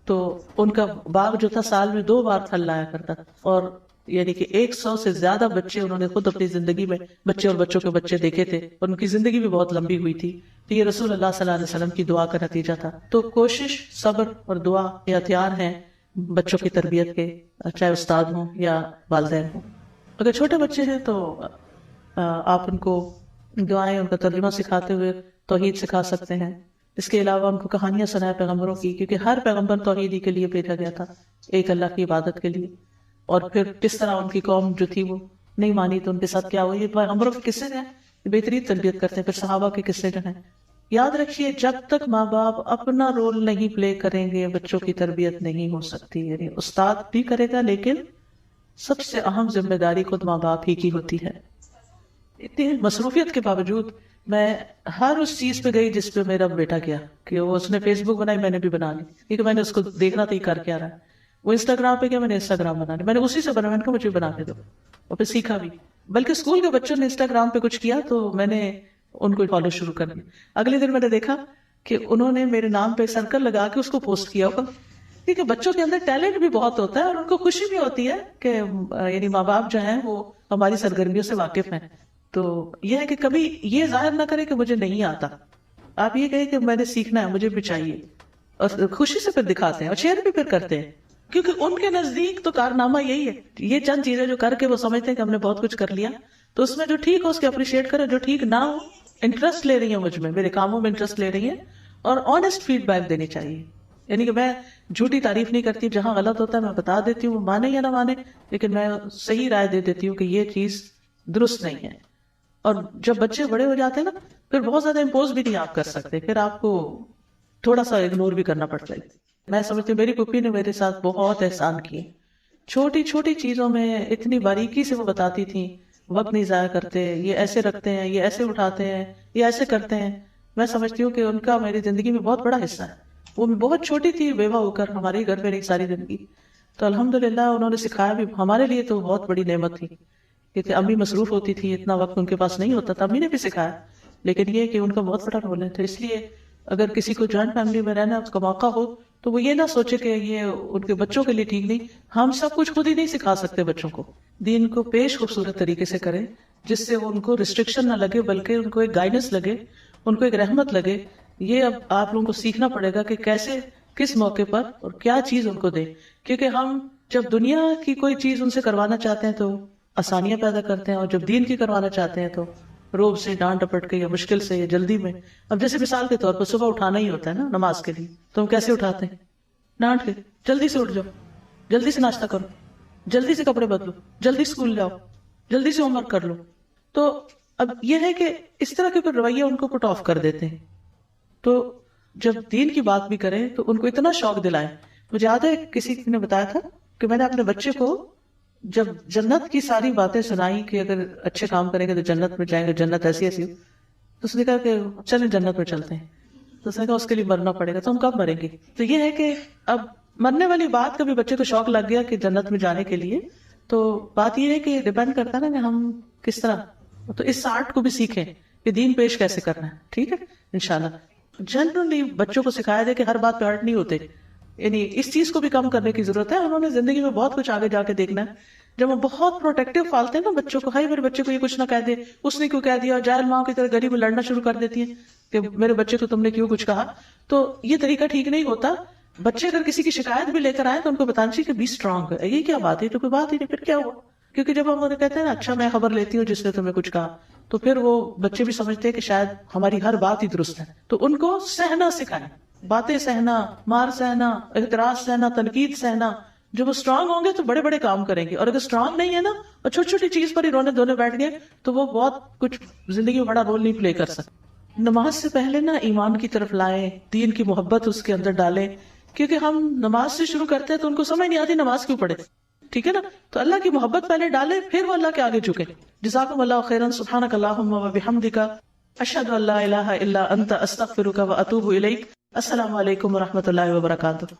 تو ان کا باغ جو تھا سال میں 2 بار پھل لایا کرتا تھا، اور یعنی کہ 100 سے زیادہ بچے انہوں نے خود اپنی زندگی میں بچے اور بچوں کے بچے دیکھے تھے، اور ان کی زندگی بھی بہت لمبی ہوئی تھی. تو یہ رسول اللہ صلی اللہ علیہ وسلم کی دعا کا نتیجہ تھا. تو کوشش، صبر اور دعا یہ ہتھیار ہیں بچوں کی تربیت کے، چاہے استاد ہوں یا والدین ہوں. اگر چھوٹے بچے ہیں تو آپ ان کو دعائیں، ان کا ترجمہ سکھاتے ہوئے توحید سکھا سکتے ہیں. اس کے علاوہ ان کو کہانیاں سنائیں پیغمبروں کی، کیونکہ ہر پیغمبر توحیدی کے لیے بھیجا گیا تھا، ایک اللہ کی عبادت کے لیے. اور پھر کس طرح ان کی قوم جو تھی وہ نہیں مانی تو ان کے ساتھ کیا ہوا. یہ پیغمبروں کے قصے ہیں، بہترین تربیت کرتے ہیں. پھر صحابہ کے قصے جو ہیں. یاد رکھیے جب تک ماں باپ اپنا رول نہیں پلے کریں گے بچوں کی تربیت نہیں ہو سکتی. یعنی استاد بھی کرے گا لیکن سب سے اہم ذمہ داری خود ماں باپ ہی کی ہوتی ہے. اتنی مصروفیت کے باوجود میں ہر اس چیز پہ گئی جس پہ میرا بیٹا گیا، کہ وہ اس نے فیس بک بنائی، میں نے بھی بنا لی، کیونکہ میں نے اس کو دیکھنا تھا یہ کر کیا رہا ہے. وہ انسٹاگرام پہ گیا، میں نے انسٹاگرام بنا لی، میں نے اسی سے بنا، میں نے کہا مجھے بنا کے دو، اور پھر سیکھا بھی. بلکہ اسکول کے بچوں نے انسٹاگرام پہ کچھ کیا تو میں نے ان کو فالو شروع کر دیا. اگلے دن میں نے دیکھا کہ انہوں نے میرے نام پہ سرکل لگا کے اس کو پوسٹ کیا ہوگا، کیونکہ بچوں کے اندر ٹیلنٹ بھی بہت ہوتا ہے اور ان کو خوشی بھی ہوتی ہے کہ یعنی ماں باپ جو ہیں وہ ہماری سرگرمیوں سے واقف ہیں. تو یہ ہے کہ کبھی یہ ظاہر نہ کرے کہ مجھے نہیں آتا، آپ یہ کہیں کہ میں نے سیکھنا ہے، مجھے بھی چاہیے، اور خوشی سے پھر دکھاتے ہیں اور شیئر بھی پھر کرتے ہیں. کیونکہ ان کے نزدیک تو کارنامہ یہی ہے، یہ چند چیزیں جو کر کے وہ سمجھتے ہیں کہ ہم نے بہت کچھ کر لیا. تو اس میں جو ٹھیک ہو اس کے اپریشیٹ کریں، جو ٹھیک نہ ہو انٹرسٹ لے رہی ہیں مجھ میں، میرے کاموں میں انٹرسٹ لے رہی ہیں، اور آنےسٹ فیڈ بیک دینی چاہیے. یعنی کہ میں جھوٹی تعریف نہیں کرتی، جہاں غلط ہوتا ہے میں بتا دیتی ہوں، مانے یا نہ مانے، لیکن میں صحیح رائے دے دیتی ہوں کہ یہ چیز درست نہیں ہے. اور جب بچے بڑے ہو جاتے ہیں نا پھر بہت زیادہ امپوز بھی نہیں آپ کر سکتے، پھر آپ کو تھوڑا سا اگنور بھی کرنا پڑتا ہے. میں سمجھتی ہوں میری پھوپھی نے میرے ساتھ بہت احسان کیے، چھوٹی چھوٹی چیزوں میں اتنی باریکی سے وہ بتاتی تھیں، وقت نہیں ضائع کرتے، یہ ایسے رکھتے ہیں، یہ ایسے اٹھاتے ہیں، یہ ایسے کرتے ہیں. میں سمجھتی ہوں کہ ان کا میری زندگی میں بہت بڑا حصہ ہے. وہ بہت چھوٹی تھی بیوہ ہو کر، ہمارے گھر میں رہی ساری زندگی، تو الحمدللہ انہوں نے سکھایا بھی. ہمارے لیے تو بہت بڑی نعمت تھی، کیونکہ امی مصروف ہوتی تھی، اتنا وقت ان کے پاس نہیں ہوتا تھا. امی نے بھی سکھایا، لیکن یہ کہ ان کا بہت بڑا رول ہے. تو اس لیے اگر کسی کو جوائنٹ فیملی میں رہنا اس کا موقع ہو تو وہ یہ نہ سوچے کہ یہ ان کے بچوں کے لیے ٹھیک نہیں. ہم سب کچھ خود ہی نہیں سکھا سکتے بچوں کو. دین کو پیش خوبصورت طریقے سے کریں جس سے وہ ان کو ریسٹرکشن نہ لگے، بلکہ ان کو ایک گائیڈنس لگے، ان کو ایک رحمت لگے. یہ اب آپ لوگوں کو سیکھنا پڑے گا کہ کیسے، کس موقع پر اور کیا چیز ان کو دیں. کیونکہ ہم جب دنیا کی کوئی چیز ان سے کروانا چاہتے ہیں تو آسانیاں پیدا کرتے ہیں، اور جب دین کی کروانا چاہتے ہیں تو روب سے، ڈانٹ ڈپٹ کے، یا مشکل سے، یا جلدی میں. اب جیسے مثال کے طور پر صبح اٹھانا ہی ہوتا ہے نا نماز کے لیے، تو ہم کیسے اٹھاتے ہیں؟ ڈانٹ کے، جلدی سے اٹھ جاؤ، جلدی سے ناشتہ کرو، جلدی سے کپڑے بدلو، جلدی اسکول جاؤ، جلدی سے ہوم ورک کر لو. تو اب یہ ہے کہ اس طرح کے رویے ان کو پٹ آف کر دیتے ہیں. تو جب دین کی بات بھی کریں تو ان کو اتنا شوق دلائیں. مجھے یاد ہے کسی نے بتایا تھا کہ میں نے اپنے بچے کو جب جنت کی ساری باتیں سنائی کہ اگر اچھے کام کریں گے تو جنت میں جائیں گے، جنت ایسی ایسی ہو، تو اس نے کہا کہ چلیں جنت میں چلتے ہیں. تو اس نے کہا اس کے لیے مرنا پڑے گا. تو ہم کب مریں گے؟ تو یہ ہے کہ اب مرنے والی بات کا بھی بچے کو شوق لگ گیا کہ جنت میں جانے کے لیے. تو بات یہ ہے کہ ڈیپینڈ کرتا ہے نا کہ ہم کس طرح، تو اس آرٹ کو بھی سیکھیں کہ دین پیش کیسے کرنا ہے. ٹھیک ہے انشاءاللہ. جنرلی بچوں کو سکھایا دے کہ ہر بات پہ ہرٹ نہیں ہوتے، یعنی اس چیز کو بھی کم کرنے کی ضرورت ہے. انہوں نے زندگی میں بہت کچھ آگے جا کے دیکھنا ہے. جب ہم بہت پروٹیکٹیو پالتے ہیں نا بچوں کو، ہائی میرے بچے کو یہ کچھ نہ کہہ دے، اس نے کیوں کہہ دیا، جاہل ماں کی طرح گلی میں لڑنا شروع کر دیتی ہیں کہ میرے بچے کو تم نے کیوں کچھ کہا. تو یہ طریقہ ٹھیک نہیں ہوتا. بچے اگر کسی کی شکایت بھی لے کر آئے تو ان کو بتانا چاہیے کہ بی اسٹرانگ. یہ کیا بات ہے؟ تو کوئی بات ہی نہیں، پھر کیا ہوا؟ کیونکہ جب ہم انہیں کہتے ہیں نا اچھا میں خبر لیتی ہوں جس نے تمہیں کچھ کہا، تو پھر وہ بچے بھی سمجھتے ہیں کہ شاید ہماری ہر بات ہی درست ہے. تو ان کو سہنا سکھائیں، باتیں سہنا، مار سہنا، اعتراض سہنا، تنقید سہنا. جب وہ اسٹرانگ ہوں گے تو بڑے بڑے کام کریں گے. اور اگر اسٹرانگ نہیں ہے نا اور چھوٹی چھوٹی چیز پر ہی رونے دھونے بیٹھ گئے تو وہ بہت کچھ زندگی میں بڑا رول نہیں پلے کر سکتے. نماز سے پہلے نا ایمان کی طرف لائیں، دین کی محبت اس کے اندر ڈالیں. کیونکہ ہم نماز سے شروع کرتے ہیں تو ان کو سمجھ نہیں آتی نماز کیوں پڑھے. ٹھیک ہے نا؟ تو اللہ کی محبت پہلے ڈالیں، پھر وہ اللہ کے آگے جھکے. جزاکم اللہ خیرا. سبحانک اللہم و بحمدک، اشہد ان لا الہ الا انت، استغفرک و اتوب الیک. السلام علیکم و رحمۃ اللہ وبرکاتہ.